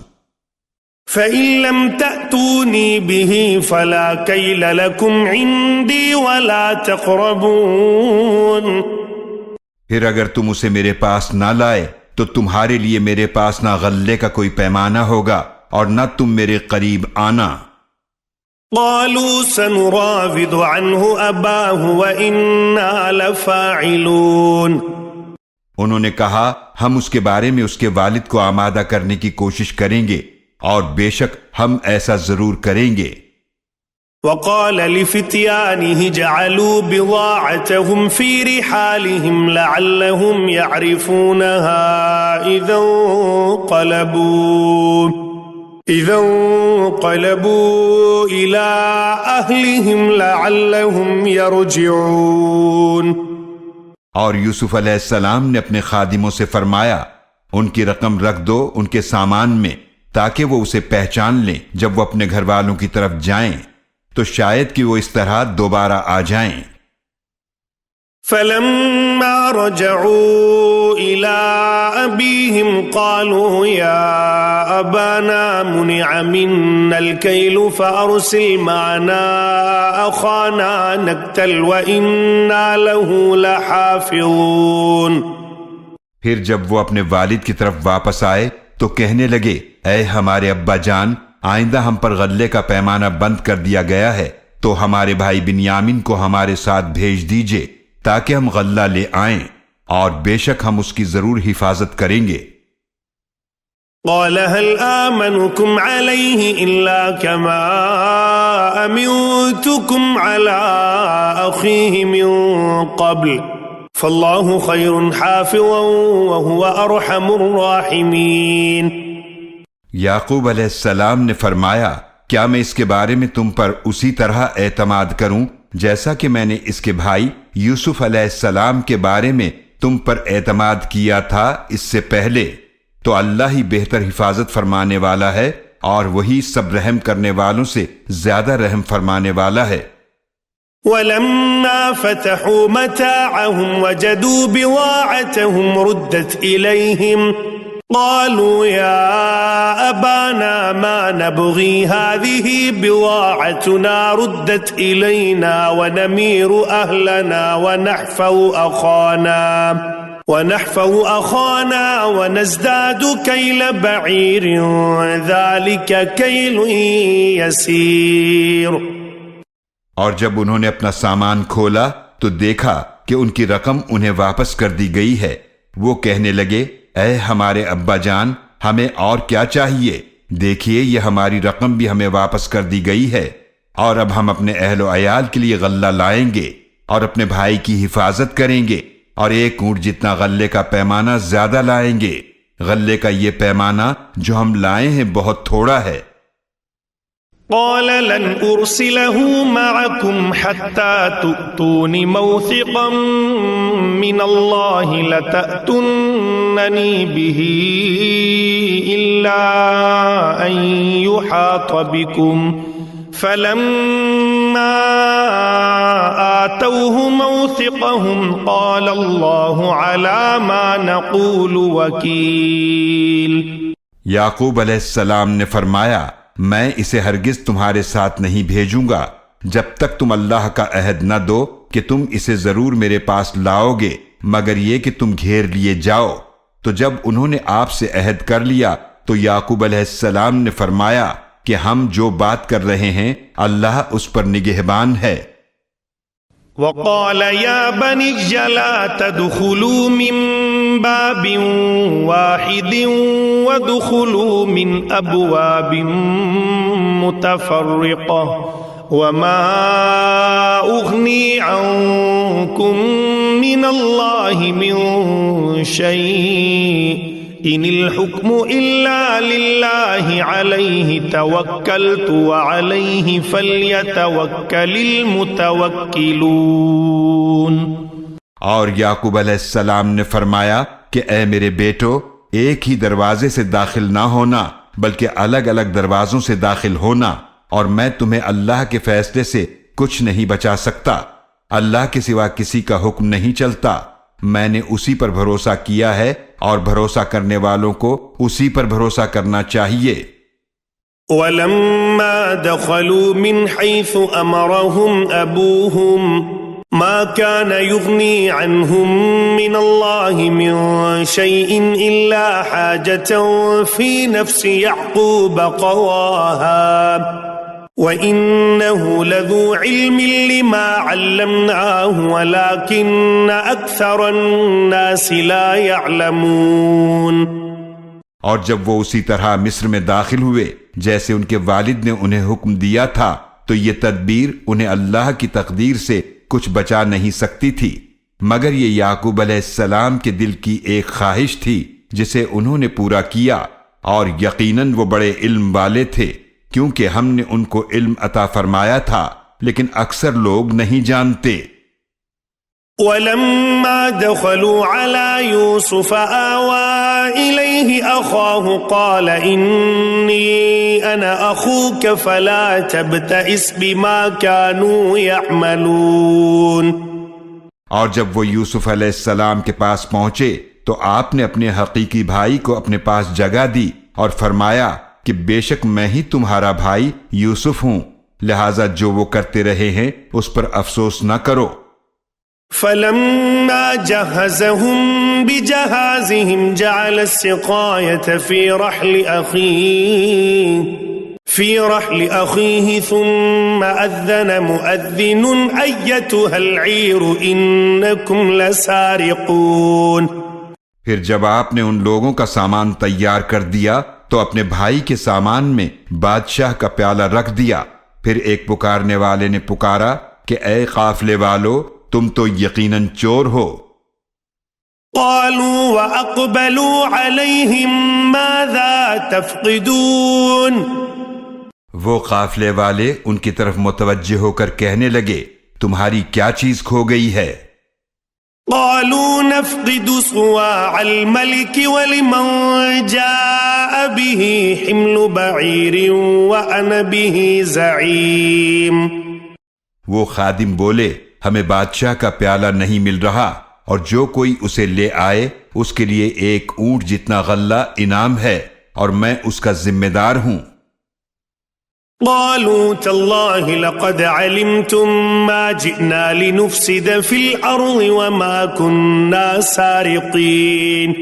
فَإِن لَّمْ تَأْتُونِي بِهِ فَلَا كَيْلَ لَكُمْ عِندِي وَلَا تَقْرَبُونَ۔ پھر اگر تم اسے میرے پاس نہ لائے تو تمہارے لیے میرے پاس نہ غلے کا کوئی پیمانہ ہوگا اور نہ تم میرے قریب آنا۔ قالوا سنراود عنه أباه وإنا لفاعلون۔ انہوں نے کہا ہم اس کے بارے میں اس کے والد کو آمادہ کرنے کی کوشش کریں گے، اور بے شک ہم ایسا ضرور کریں گے۔ وقال لفتيانه جعلوا بضاعتهم في رحالهم لعلهم يعرفونها إذا انقلبوا إلى أهلهم لعلهم يرجعون۔ اور یوسف علیہ السلام نے اپنے خادموں سے فرمایا ان کی رقم رکھ دو ان کے سامان میں تاکہ وہ اسے پہچان لیں جب وہ اپنے گھر والوں کی طرف جائیں، تو شاید کہ وہ اس طرح دوبارہ آ جائیں۔ فلما رجعوا إلى أبيهم قالوا يا أبانا منع منا الكيل فأرسل معنا أخانا نكتل وإنا له لحافظون۔ پھر جب وہ اپنے والد کی طرف واپس آئے تو کہنے لگے اے ہمارے ابا جان، آئندہ ہم پر غلے کا پیمانہ بند کر دیا گیا ہے، تو ہمارے بھائی بنیامین کو ہمارے ساتھ بھیج دیجئے تاکہ ہم غلہ لے آئیں، اور بے شک ہم اس کی ضرور حفاظت کریں گے۔ قال هل آمنكم عليه إلا كما أمنتكم على أخيه من قبل فالله خير حافظا وهو أرحم الراحمين۔ یعقوب علیہ السلام نے فرمایا کیا میں اس کے بارے میں تم پر اسی طرح اعتماد کروں جیسا کہ میں نے اس کے بھائی یوسف علیہ السلام کے بارے میں تم پر اعتماد کیا تھا اس سے پہلے؟ تو اللہ ہی بہتر حفاظت فرمانے والا ہے اور وہی سب رحم کرنے والوں سے زیادہ رحم فرمانے والا ہے۔ وَلَمَّا فَتَحُوا مَتَاعَهُمْ وَجَدُوا بِضَاعَتَهُمْ رُدَّتْ إِلَيْهِمْ قالوا يا أبانا ما نبغي هذه بضاعتنا ردت إلينا ونمير أهلنا ونحفظ أخانا ونزداد كيل بعير ذلك كيل يسير۔ اور جب انہوں نے اپنا سامان کھولا تو دیکھا کہ ان کی رقم انہیں واپس کر دی گئی ہے۔ وہ کہنے لگے اے ہمارے ابا جان، ہمیں اور کیا چاہیے؟ دیکھیے یہ ہماری رقم بھی ہمیں واپس کر دی گئی ہے، اور اب ہم اپنے اہل و عیال کے لیے غلہ لائیں گے اور اپنے بھائی کی حفاظت کریں گے، اور ایک اونٹ جتنا غلے کا پیمانہ زیادہ لائیں گے۔ غلے کا یہ پیمانہ جو ہم لائے ہیں بہت تھوڑا ہے۔ قال لن أرسله معكم حتى تؤتون موثقا من الله لتأتونني به إلا أن يحاط بكم فلما آتوه موثقهم قال الله على ما نقول وكيل۔ یعقوب علیہ السلام نے فرمایا میں اسے ہرگز تمہارے ساتھ نہیں بھیجوں گا جب تک تم اللہ کا عہد نہ دو کہ تم اسے ضرور میرے پاس لاؤ گے، مگر یہ کہ تم گھیر لیے جاؤ۔ تو جب انہوں نے آپ سے عہد کر لیا تو یعقوب علیہ السلام نے فرمایا کہ ہم جو بات کر رہے ہیں اللہ اس پر نگہبان ہے۔ وقال يا بني لا تدخلوا من باب واحد وادخلوا من أبواب متفرقة وما أغني عنكم من الله من شيء إن الحكم إلا لله عليه توكلت وعليه فليتوكل المتوكلون۔ اور یعقوب علیہ السلام نے فرمایا کہ اے میرے بیٹو، ایک ہی دروازے سے داخل نہ ہونا بلکہ الگ الگ دروازوں سے داخل ہونا، اور میں تمہیں اللہ کے فیصلے سے کچھ نہیں بچا سکتا۔ اللہ کے سوا کسی کا حکم نہیں چلتا، میں نے اسی پر بھروسہ کیا ہے اور بھروسہ کرنے والوں کو اسی پر بھروسہ کرنا چاہیے۔ وَلَمَّا دَخَلُوا مِنْ حَيْثُ أَمَرَهُمْ أَبُوهُمْ ما كان يغني عنهم من الله من شيء إلا حاجة في نفس يعقوب قضاها وَإِنَّهُ لَذُو عِلْمٍ لِمَا عَلَّمْنَاهُ وَلَكِنَّ أَكْثَرَ النَّاسِ لَا يَعْلَمُونَ۔ اور جب وہ اسی طرح مصر میں داخل ہوئے جیسے ان کے والد نے انہیں حکم دیا تھا، تو یہ تدبیر انہیں اللہ کی تقدیر سے کچھ بچا نہیں سکتی تھی، مگر یہ یعقوب علیہ السلام کے دل کی ایک خواہش تھی جسے انہوں نے پورا کیا، اور یقیناً وہ بڑے علم والے تھے کیونکہ ہم نے ان کو علم عطا فرمایا تھا، لیکن اکثر لوگ نہیں جانتے۔ وَلَمَّا دَخَلُوا عَلَى يُوسُفَ آوَى إِلَيْهِ أَخَاهُ قَالَ إِنِّي أَنَا أَخُوكَ فَلَا تَبْتَئِسْ بِمَا كَانُوا يَعْمَلُونَ۔ اور جب وہ یوسف علیہ السلام کے پاس پہنچے تو آپ نے اپنے حقیقی بھائی کو اپنے پاس جگہ دی اور فرمایا کہ بے شک میں ہی تمہارا بھائی یوسف ہوں، لہذا جو وہ کرتے رہے ہیں اس پر افسوس نہ کرو۔ فلما جهزهم بجهازهم جعل السقاية في رحل أخيه ثم أذن مؤذن أيتها العير إنكم لسارقون۔ پھر جب آپ نے ان لوگوں کا سامان تیار کر دیا تو اپنے بھائی کے سامان میں بادشاہ کا پیالہ رکھ دیا۔ پھر ایک پکارنے والے نے پکارا کہ اے قافلے والو، تم تو یقیناً چور ہو۔ قالوا وأقبلوا عليهم ماذا تفقدون۔ وہ قافلے والے ان کی طرف متوجہ ہو کر کہنے لگے تمہاری کیا چیز کھو گئی ہے؟ قالوا نفقد صواع الملك ولمن جاء به حمل بعير وأنا به زعيم۔ وہ خادم بولے ہمیں بادشاہ کا پیالہ نہیں مل رہا اور جو کوئی اسے لے آئے اس کے لیے ایک اونٹ جتنا غلہ انعام ہے اور میں اس کا ذمہ دار ہوں۔ قالوا تالله لقد علمتم ما جئنا لنفسد في الأرض وما كنا سارقين۔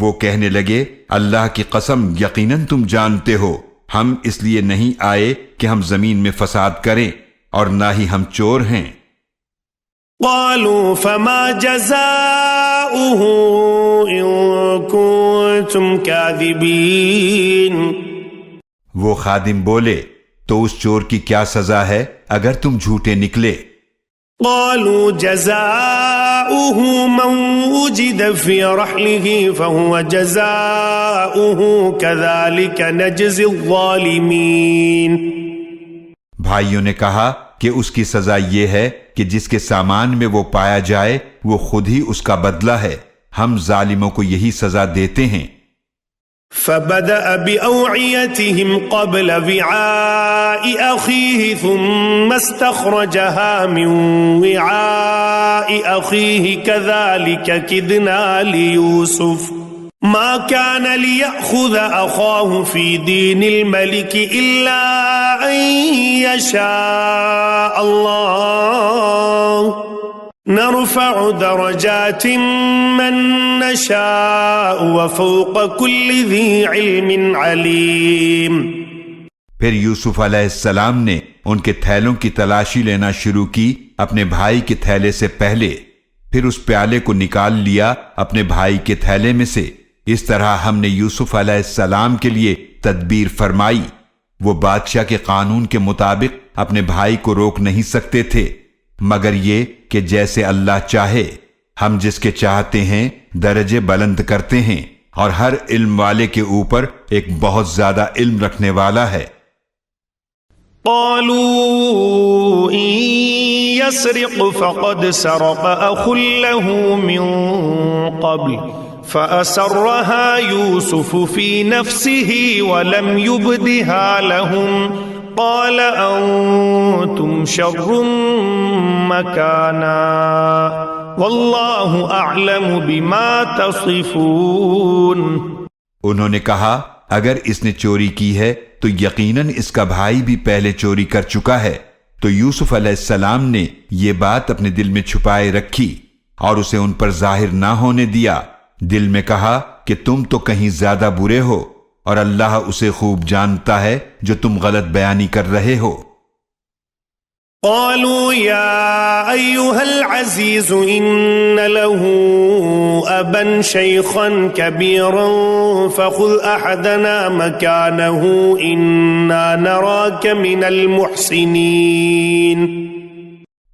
وہ کہنے لگے اللہ کی قسم یقیناً تم جانتے ہو ہم اس لیے نہیں آئے کہ ہم زمین میں فساد کریں اور نہ ہی ہم چور ہیں۔ قالوا فما جزاؤه إن كنتم كاذبين۔ وہ خادم بولے تو اس چور کی کیا سزا ہے اگر تم جھوٹے نکلے؟ قالوا جزاؤه من وجد في رحله فهو جزاؤه كذلك نجزي الظالمين۔ بھائیوں نے کہا کہ اس کی سزا یہ ہے کہ جس کے سامان میں وہ پایا جائے وہ خود ہی اس کا بدلہ ہے، ہم ظالموں کو یہی سزا دیتے ہیں۔ فبدأ بأوعيتهم قبل وعاء أخيه ثم استخرجها من وعاء أخيه كذلك كدنا ليوسف ما كان ليأخذ أخاه في دين الملك إلا أن يشاء الله نرفع درجات من نشاء وفوق كل ذي علم عليم۔ پھر یوسف علیہ السلام نے ان کے تھیلوں کی تلاشی لینا شروع کی اپنے بھائی کے تھیلے سے پہلے، پھر اس پیالے کو نکال لیا اپنے بھائی کے تھیلے میں سے۔ اس طرح ہم نے یوسف علیہ السلام کے لیے تدبیر فرمائی، وہ بادشاہ کے قانون کے مطابق اپنے بھائی کو روک نہیں سکتے تھے مگر یہ کہ جیسے اللہ چاہے، ہم جس کے چاہتے ہیں درجے بلند کرتے ہیں اور ہر علم والے کے اوپر ایک بہت زیادہ علم رکھنے والا ہے۔ قالوا إن يسرق فقد سرق أخ له من قبل فأسرها يوسف في نفسه ولم يبدها لهم قال أنتم شر مكانا والله أعلم بما تصفون۔ انہوں نے کہا اگر اس نے چوری کی ہے تو یقیناً اس کا بھائی بھی پہلے چوری کر چکا ہے۔ تو یوسف علیہ السلام نے یہ بات اپنے دل میں چھپائے رکھی اور اسے ان پر ظاہر نہ ہونے دیا، دل میں کہا کہ تم تو کہیں زیادہ برے ہو اور اللہ اسے خوب جانتا ہے جو تم غلط بیانی کر رہے ہو۔ قالوا يا أيها العزيز إن له أبا شيخا كبيرا فخذ أحدنا مكانه إنا نراك من المحسنين۔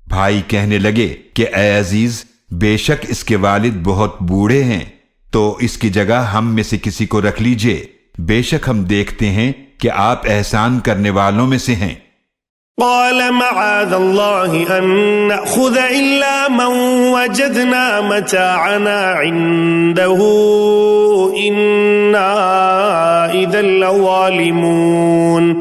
بھائی کہنے لگے کہ اے عزیز، بے شک اس کے والد بہت بوڑھے ہیں تو اس کی جگہ ہم میں سے کسی کو رکھ لیجئے، بے شک ہم دیکھتے ہیں کہ آپ احسان کرنے والوں میں سے ہیں۔ قال معاذ الله أن نأخذ إلا من وجدنا متاعنا عنده إنا إذا لظالمون۔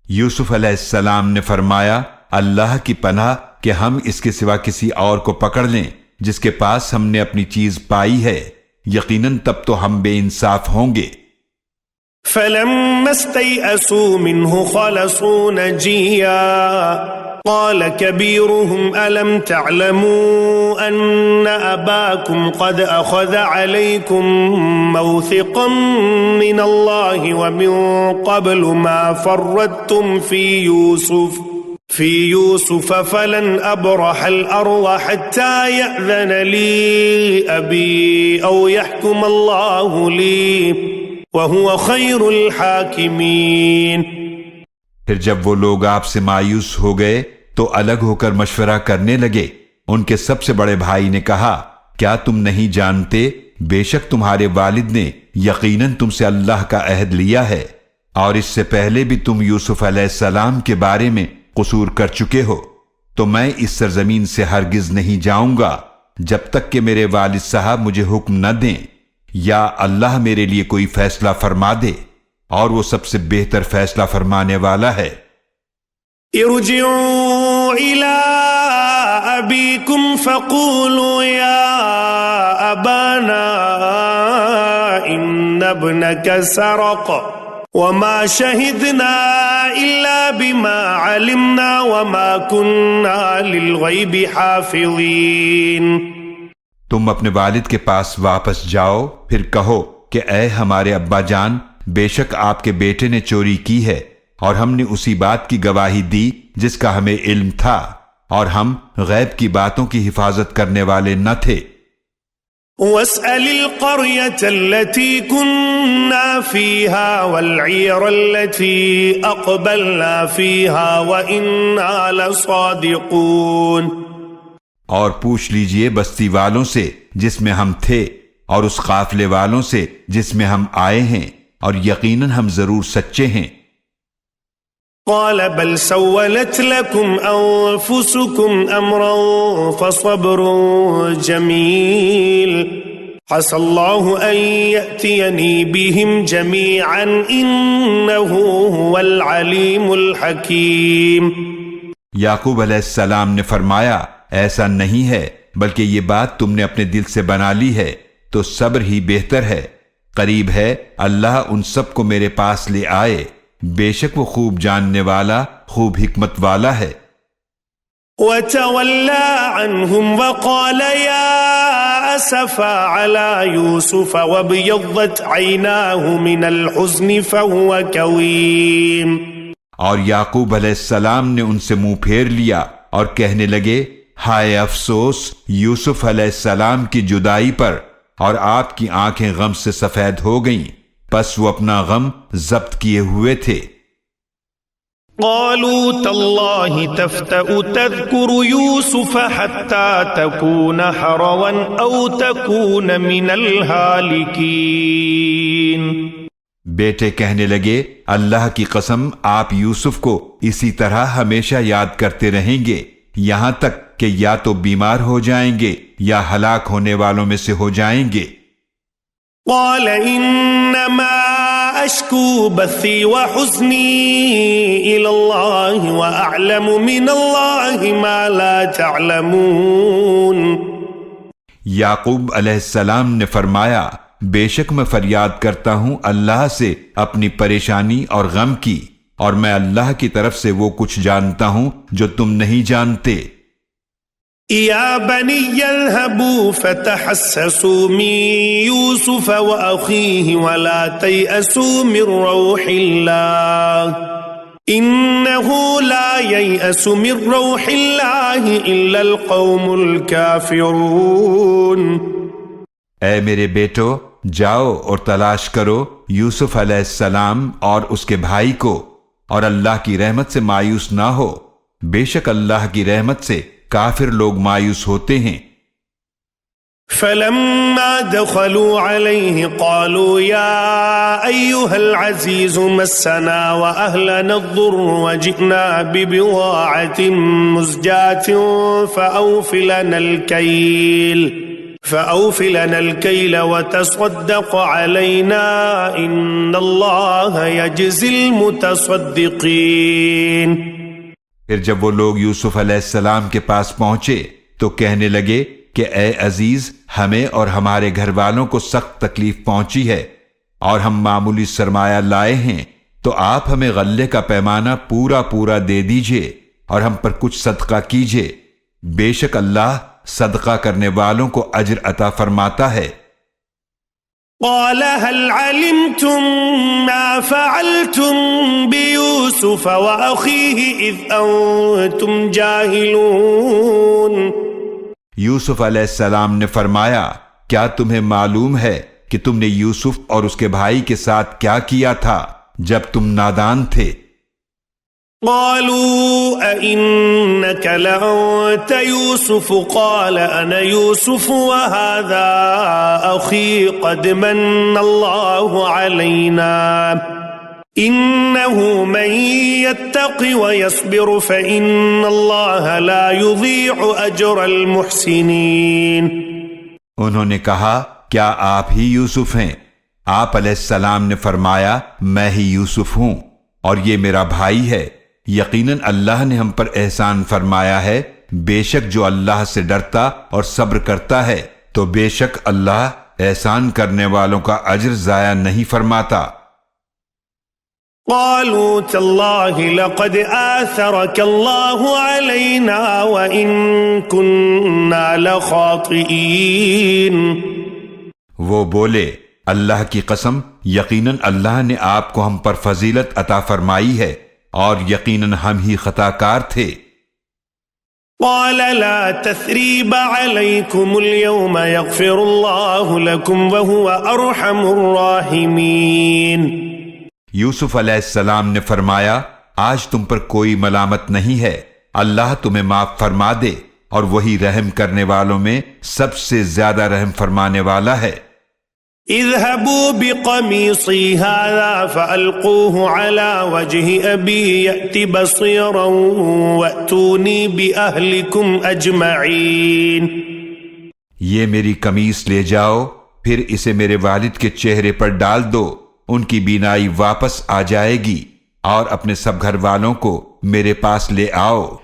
یوسف علیہ السلام نے فرمایا اللہ کی پناہ کہ ہم اس کے سوا کسی اور کو پکڑ لیں جس کے پاس ہم نے اپنی چیز پائی ہے، یقیناً تب تو ہم بے انصاف ہوں گے۔ فلما استيئسوا منه خلصوا نجيا قال كبيرهم ألم تعلموا أن أباكم قد أخذ عليكم موثقا من الله ومن قبل ما فرطتم في يوسف فلن أبرح الأرض حتى يأذن لي أبي أو يحكم الله لي وَهُوَ خَيْرُ الْحَاكِمِينَ۔ پھر جب وہ لوگ آپ سے مایوس ہو گئے تو الگ ہو کر مشورہ کرنے لگے۔ ان کے سب سے بڑے بھائی نے کہا، کیا تم نہیں جانتے بے شک تمہارے والد نے یقیناً تم سے اللہ کا عہد لیا ہے، اور اس سے پہلے بھی تم یوسف علیہ السلام کے بارے میں قصور کر چکے ہو، تو میں اس سرزمین سے ہرگز نہیں جاؤں گا جب تک کہ میرے والد صاحب مجھے حکم نہ دیں یا اللہ میرے لیے کوئی فیصلہ فرما دے، اور وہ سب سے بہتر فیصلہ فرمانے والا ہے۔ ارجعوا الى ابيكم فقولوا يا ابانا ان ابنك سرق وما شهدنا الا بما علمنا وما كنا للغيب حافظين۔ تم اپنے والد کے پاس واپس جاؤ، پھر کہو کہ اے ہمارے ابا جان، بے شک آپ کے بیٹے نے چوری کی ہے، اور ہم نے اسی بات کی گواہی دی جس کا ہمیں علم تھا، اور ہم غیب کی باتوں کی حفاظت کرنے والے نہ تھے۔ وَاسْأَلِ الْقَرْيَةَ الَّتِي كُنَّا فِيهَا وَالْعِيرَ الَّتِي أَقْبَلْنَا فِيهَا وَإِنَّا لَصَادِقُونَ۔ اور پوچھ لیجئے بستی والوں سے جس میں ہم تھے، اور اس قافلے والوں سے جس میں ہم آئے ہیں، اور یقیناً ہم ضرور سچے ہیں۔ قال بل سولت لكم أنفسكم أمرا فصبر جميل عسى الله أن يأتيني بهم جميعا إنه هو العليم الحكيم۔ یعقوب علیہ السلام نے فرمایا، ایسا نہیں ہے، بلکہ یہ بات تم نے اپنے دل سے بنا لی ہے تو صبر ہی بہتر ہے۔ قریب ہے اللہ ان سب کو میرے پاس لے آئے، بے شک وہ خوب جاننے والا، خوب حکمت والا ہے۔ وَتَوَلَّى عَنْهُمْ وَقَالَ يَا أَسَفَا عَلَى يُوسُفَ وَابْيَضَّتْ عَيْنَاهُ مِنَ الْحُزْنِ فَهُوَ كَظِيمٌ۔ اور یعقوب علیہ السلام نے ان سے منہ پھیر لیا اور کہنے لگے، ہائے افسوس یوسف علیہ السلام کی جدائی پر، اور آپ کی آنکھیں غم سے سفید ہو گئیں، پس وہ اپنا غم ضبط کیے ہوئے تھے۔ قالوا تالله تفتأ تذكر يوسف حتى تكون حروا أو تكون من الهالكين۔ بیٹے کہنے لگے، اللہ کی قسم آپ یوسف کو اسی طرح ہمیشہ یاد کرتے رہیں گے، یہاں تک کہ یا تو بیمار ہو جائیں گے یا ہلاک ہونے والوں میں سے ہو جائیں گے۔ قال انما اشكو بثي وحزني الى الله واعلم من الله ما لا تعلمون۔ یعقوب علیہ السلام نے فرمایا، بے شک میں فریاد کرتا ہوں اللہ سے اپنی پریشانی اور غم کی، اور میں اللہ کی طرف سے وہ کچھ جانتا ہوں جو تم نہیں جانتے۔ يا بني اذهبوا فتحسسوا من يوسف وأخيه ولا تيأسوا من روح الله إنه لا ييأس من روح الله إلا القوم الكافرون۔ اے میرے بیٹو، جاؤ اور تلاش کرو یوسف علیہ السلام اور اس کے بھائی کو، اور اللہ کی رحمت سے مایوس نہ ہو، بے شک اللہ کی رحمت سے کافر لوگ مایوس ہوتے ہیں۔ فلما دخلوا عليه قالوا يا أيها العزيز مسنا وأهلنا الضر وجئنا ببضاعة مزجاة فأوف لنا الكيل وتصدق علينا إن الله يجزي المتصدقين۔ پھر جب وہ لوگ یوسف علیہ السلام کے پاس پہنچے تو کہنے لگے کہ اے عزیز، ہمیں اور ہمارے گھر والوں کو سخت تکلیف پہنچی ہے اور ہم معمولی سرمایہ لائے ہیں، تو آپ ہمیں غلے کا پیمانہ پورا پورا دے دیجئے اور ہم پر کچھ صدقہ کیجئے، بے شک اللہ صدقہ کرنے والوں کو اجر عطا فرماتا ہے۔ قال هل علمتم ما فعلتم بيوسف وأخيه إذ أنتم جاهلون؟ یوسف علیہ السلام نے فرمایا، کیا تمہیں معلوم ہے کہ تم نے یوسف اور اس کے بھائی کے ساتھ کیا کیا تھا جب تم نادان تھے؟ قالوا أئنك لأنت يوسف قال أنا يوسف وهذا أخي قد من الله علينا إنه من يتق ويصبر فإن الله لا يضيع أجر المحسنين۔ انہوں نے کہا، کیا آپ ہی یوسف ہیں؟ آپ علیہ السلام نے فرمایا، میں ہی یوسف ہوں اور یہ میرا بھائی ہے، یقیناً اللہ نے ہم پر احسان فرمایا ہے، بے شک جو اللہ سے ڈرتا اور صبر کرتا ہے تو بے شک اللہ احسان کرنے والوں کا اجر ضائع نہیں فرماتا۔ قالوا تالله لقد آثرك الله علينا وإن كنا لخاطئين۔ وہ بولے، اللہ کی قسم، یقیناً اللہ نے آپ کو ہم پر فضیلت عطا فرمائی ہے اور یقیناً ہم ہی خطا کار تھے۔ قال لا تثريب عليكم اليوم يغفر الله لكم وهو أرحم الراحمين۔ یوسف علیہ السلام نے فرمایا، آج تم پر کوئی ملامت نہیں ہے، اللہ تمہیں معاف فرما دے اور وہی رحم کرنے والوں میں سب سے زیادہ رحم فرمانے والا ہے۔ اذهبوا بقميصي هذا فألقوه على وجه أبي يأت بصيرا وأتوني بأهلكم أجمعين۔ یہ میری قمیص لے جاؤ، پھر اسے میرے والد کے چہرے پر ڈال دو، ان کی بینائی واپس آ جائے گی، اور اپنے سب گھر والوں کو میرے پاس لے آؤ۔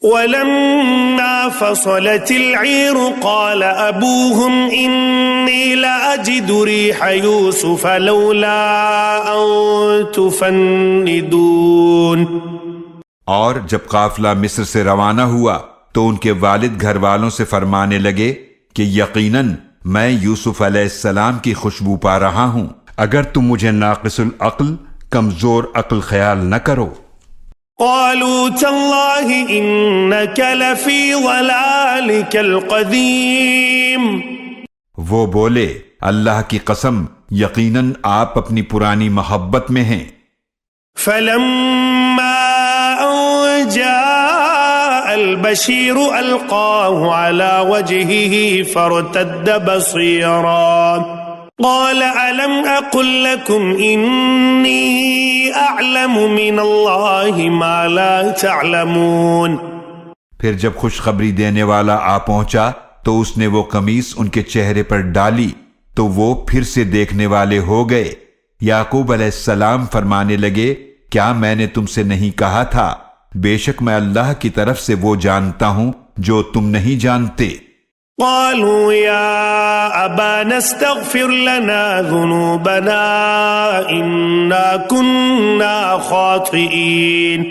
ولما فصلت العير قال أبوهم إني لأجد ريح يوسف لولا أن تفندون۔ اور جب قافلہ مصر سے روانہ ہوا تو ان کے والد گھر والوں سے فرمانے لگے کہ یقیناً میں یوسف علیہ السلام کی خوشبو پا رہا ہوں، اگر تم مجھے ناقص العقل، کمزور عقل خیال نہ کرو۔ قالوا تالله إنك لفي ضلالك القديم۔ وہ بولے، اللہ کی قسم، یقیناً آپ اپنی پرانی محبت میں ہیں۔ فلما أن جاء البشير ألقاه على وجهه فارتد بصيرا قال ألم أقل لكم إني أعلم من الله ما لا تعلمون۔ پھر جب خوشخبری دینے والا آ پہنچا تو اس نے وہ قمیص ان کے چہرے پر ڈالی تو وہ پھر سے دیکھنے والے ہو گئے۔ یعقوب علیہ السلام فرمانے لگے، کیا میں نے تم سے نہیں کہا تھا، بے شک میں اللہ کی طرف سے وہ جانتا ہوں جو تم نہیں جانتے۔ قالوا يا أبانا استغفر لنا ذنوبنا إنا كنا خاطئين۔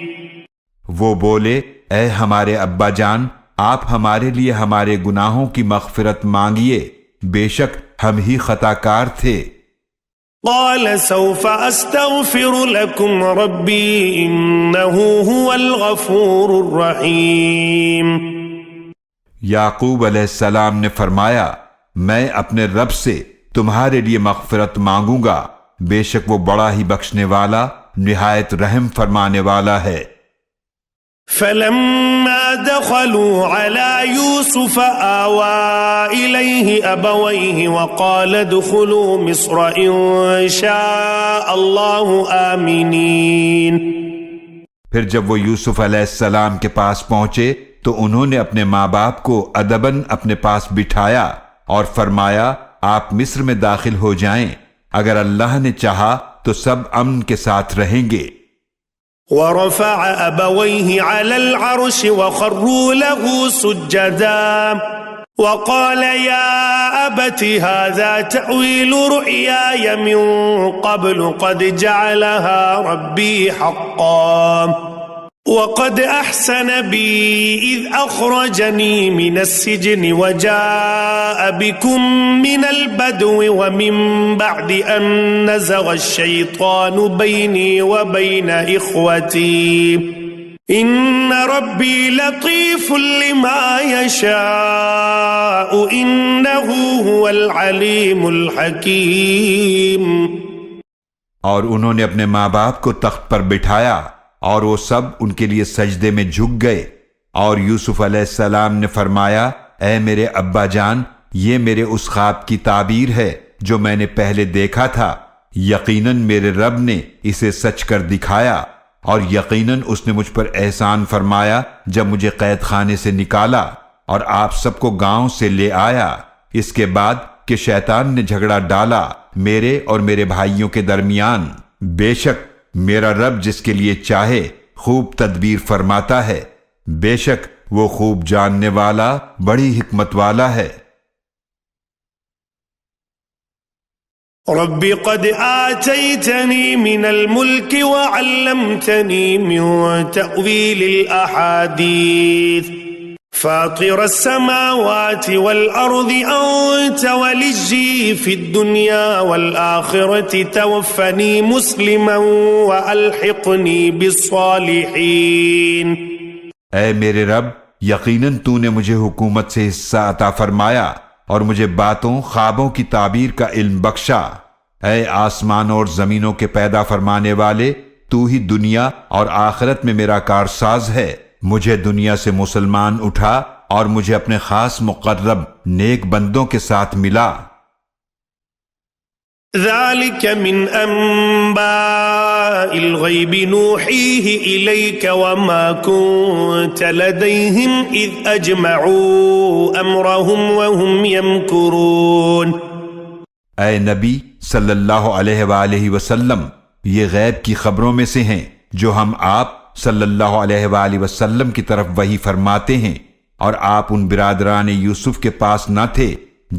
وہ بولے، اے ہمارے ابا جان، آپ ہمارے لیے ہمارے گناہوں کی مغفرت مانگیے، بے شک ہم ہی خطا کار تھے۔ قال سوف أستغفر لكم ربي إنه هو الغفور الرحيم۔ یعقوب علیہ السلام نے فرمایا، میں اپنے رب سے تمہارے لیے مغفرت مانگوں گا، بے شک وہ بڑا ہی بخشنے والا، نہایت رحم فرمانے والا ہے۔ فلما دخلوا على يوسف آوى إليه أبويه وقال ادخلوا مصر إن شاء الله آمنين۔ پھر جب وہ یوسف علیہ السلام کے پاس پہنچے تو انہوں نے اپنے ماں باپ کو ادباً اپنے پاس بٹھایا اور فرمایا، آپ مصر میں داخل ہو جائیں، اگر اللہ نے چاہا تو سب امن کے ساتھ رہیں گے۔ ورفع أبويه على العرش وخروا له سجدا وقال يا أبت هذا تأويل رؤياي من قبل قد جعلها ربي حقا وقد أحسن بي إذ أخرجني من السجن وجاء بكم من البدو ومن بعد أن نزغ الشيطان بيني وبين إخوتي إن ربي لطيف لما يشاء إنه هو العليم الحكيم. اور انہوں نے اپنے ماں باپ کو تخت پر بٹھایا اور وہ سب ان کے لیے سجدے میں جھک گئے، اور یوسف علیہ السلام نے فرمایا اے میرے ابا جان، یہ میرے اس خواب کی تعبیر ہے جو میں نے پہلے دیکھا تھا. یقیناً میرے رب نے اسے سچ کر دکھایا، اور یقیناً اس نے مجھ پر احسان فرمایا جب مجھے قید خانے سے نکالا اور آپ سب کو گاؤں سے لے آیا، اس کے بعد کہ شیطان نے جھگڑا ڈالا میرے اور میرے بھائیوں کے درمیان. بے شک میرا رب جس کے لیے چاہے خوب تدبیر فرماتا ہے، بے شک وہ خوب جاننے والا بڑی حکمت والا ہے. رب قد آتيتني من الملك وعلمتني من تأويل الأحاديث فاطر السماوات والأرض أنت وليي في الدنيا والآخرة توفني مسلما وألحقني بالصالحين. اے میرے رب، یقیناً تو نے مجھے حکومت سے حصہ عطا فرمایا اور مجھے باتوں خوابوں کی تعبیر کا علم بخشا. اے آسمان اور زمینوں کے پیدا فرمانے والے، تو ہی دنیا اور آخرت میں میرا کارساز ہے. مجھے دنیا سے مسلمان اٹھا اور مجھے اپنے خاص مقرب نیک بندوں کے ساتھ ملا. ذلك من أنباء الغيب نوحيه إليك وما كنت لديهم إذ أجمعوا أمرهم وهم يمكرون. اے نبی صلی اللہ علیہ وآلہ وسلم، یہ غیب کی خبروں میں سے ہیں جو ہم آپ صلی اللہ علیہ وآلہ وسلم کی طرف وحی فرماتے ہیں، اور آپ ان برادران یوسف کے پاس نہ تھے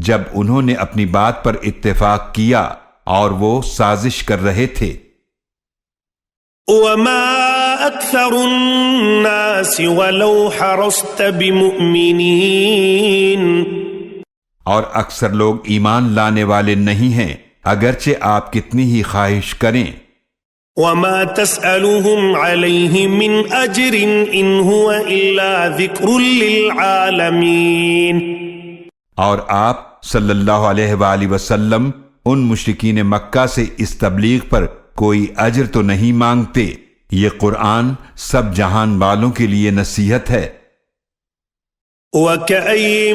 جب انہوں نے اپنی بات پر اتفاق کیا اور وہ سازش کر رہے تھے. وما أكثر الناس ولو حرصت بمؤمنين. اور اکثر لوگ ایمان لانے والے نہیں ہیں اگرچہ آپ کتنی ہی خواہش کریں. وما تسألهم عليه من أجر إن هو إلا ذكر للعالمين. اور آپ صلی اللہ علیہ وآلہ وسلم ان مشرکین مکہ سے اس تبلیغ پر کوئی اجر تو نہیں مانگتے، یہ قرآن سب جہان والوں کے لیے نصیحت ہے. وَكَأَيٍّ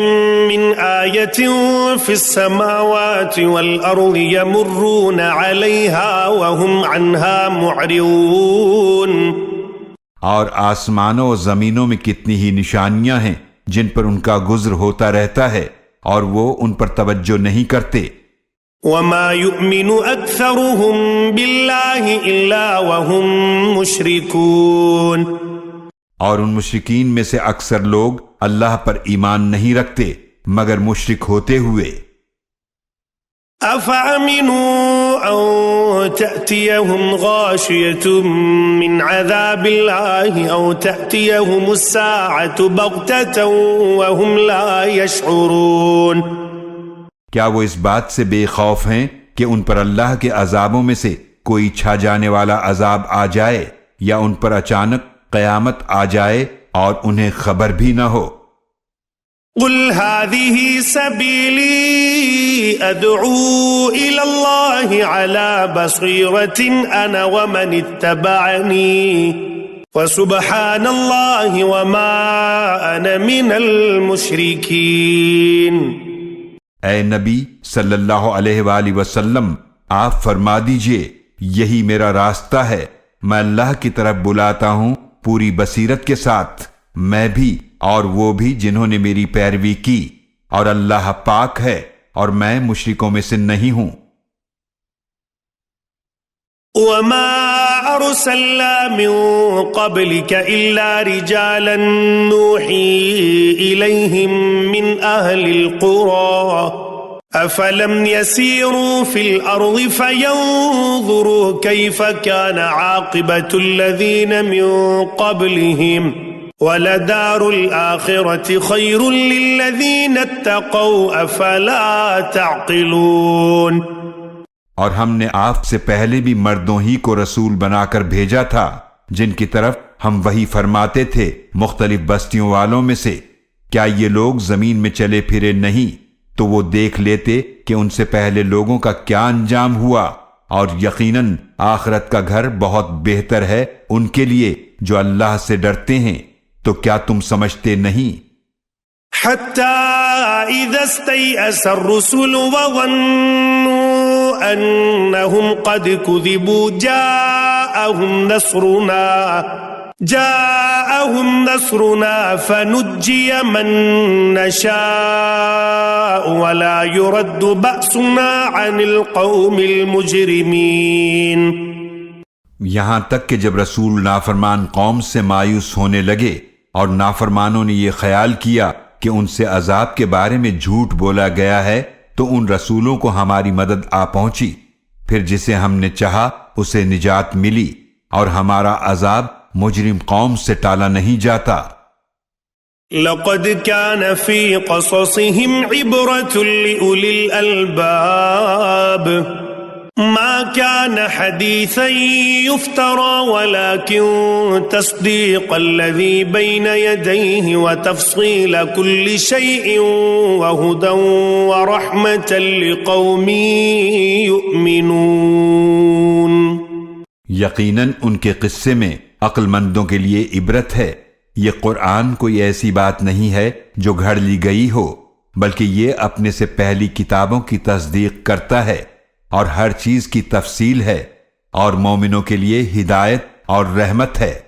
مِّنْ آيَةٍ فِي السَّمَاوَاتِ وَالْأَرْضِ يَمُرُّونَ عَلَيْهَا وَهُمْ عَنْهَا مُعْرِضُونَ. اور آسمانوں و زمینوں میں کتنی ہی نشانیاں ہیں جن پر ان کا گزر ہوتا رہتا ہے اور وہ ان پر توجہ نہیں کرتے. وَمَا يُؤْمِنُ أَكْثَرُهُم بِاللَّهِ إِلَّا وَهُم مُشْرِكُونَ. اور ان مشرکین میں سے اکثر لوگ اللہ پر ایمان نہیں رکھتے مگر مشرک ہوتے ہوئے. أَفَأَمِنُوا أَن تَأْتِيَهُمْ غَاشِيَةٌ مِّنْ عَذَابِ اللَّهِ أَوْ تَأْتِيَهُمُ السَّاعَةُ بَغْتَةً وَهُمْ لَا يَشْعُرُونَ. کیا وہ اس بات سے بے خوف ہیں کہ ان پر اللہ کے عذابوں میں سے کوئی چھا جانے والا عذاب آ جائے یا ان پر اچانک قیامت آ جائے اور انہیں خبر بھی نہ ہو؟ قل هذه سبيلي أدعو إلى الله على بصيرة أنا ومن اتبعني وسبحان الله وما أنا من المشركين. اے نبی صلی اللہ علیہ وآلہ وسلم، آپ فرما دیجئے یہی میرا راستہ ہے، میں اللہ کی طرف بلاتا ہوں پوری بصیرت کے ساتھ، میں بھی اور وہ بھی جنہوں نے میری پیروی کی، اور اللہ پاک ہے اور میں مشرکوں میں سے نہیں ہوں. وما أرسلنا من قبلك إلا رجالا نوحي إليهم من أهل القرى أفلم يسيروا في الأرض فينظروا كيف كان عاقبة الذين من قبلهم وَلَدَارُ الْآخِرَةِ خَيْرٌ لِّلَّذِينَ اتَّقَوْا أَفَلَا تَعْقِلُونَ۔ اور ہم نے آپ سے پہلے بھی مردوں ہی کو رسول بنا کر بھیجا تھا جن کی طرف ہم وحی فرماتے تھے مختلف بستیوں والوں میں سے۔ کیا یہ لوگ زمین میں چلے پھرے نہیں تو وہ دیکھ لیتے کہ ان سے پہلے لوگوں کا کیا انجام ہوا، اور یقیناً آخرت کا گھر بہت بہتر ہے ان کے لیے جو اللہ سے ڈرتے ہیں۔ تو کیا تم سمجھتے نہیں؟ حَتَّى إِذَا اسْتَيْأَسَ الرُّسُلُ وَظَنُّوا أَنَّهُمْ قَدْ كُذِبُوا جَاءَهُمْ نَصْرُنَا فَنُجِّيَ مَن نَّشَاءُ وَلَا يُرَدُّ بَأْسُنَا عَنِ الْقَوْمِ الْمُجْرِمِينَ۔ یہاں تک کہ جب رسول نافرمان قوم سے مایوس ہونے لگے اور نافرمانوں نے یہ خیال کیا کہ ان سے عذاب کے بارے میں جھوٹ بولا گیا ہے تو ان رسولوں کو ہماری مدد آ پہنچی، پھر جسے ہم نے چاہا اسے نجات ملی، اور ہمارا عذاب مجرم قوم سے ٹالا نہیں جاتا۔ لقد كان في قصصهم عبرة لأولي الألباب ما كان حديثا يفترى ولكن تصديق الذي بين يديه وتفصيل كل شيء وهدى ورحمة لقوم يؤمنون۔ یقیناً ان کے قصے میں عقل مندوں کے لیے عبرت ہے۔ یہ قرآن کوئی ایسی بات نہیں ہے جو گھڑ لی گئی ہو، بلکہ یہ اپنے سے پہلی کتابوں کی تصدیق کرتا ہے اور ہر چیز کی تفصیل ہے، اور مومنوں کے لیے ہدایت اور رحمت ہے۔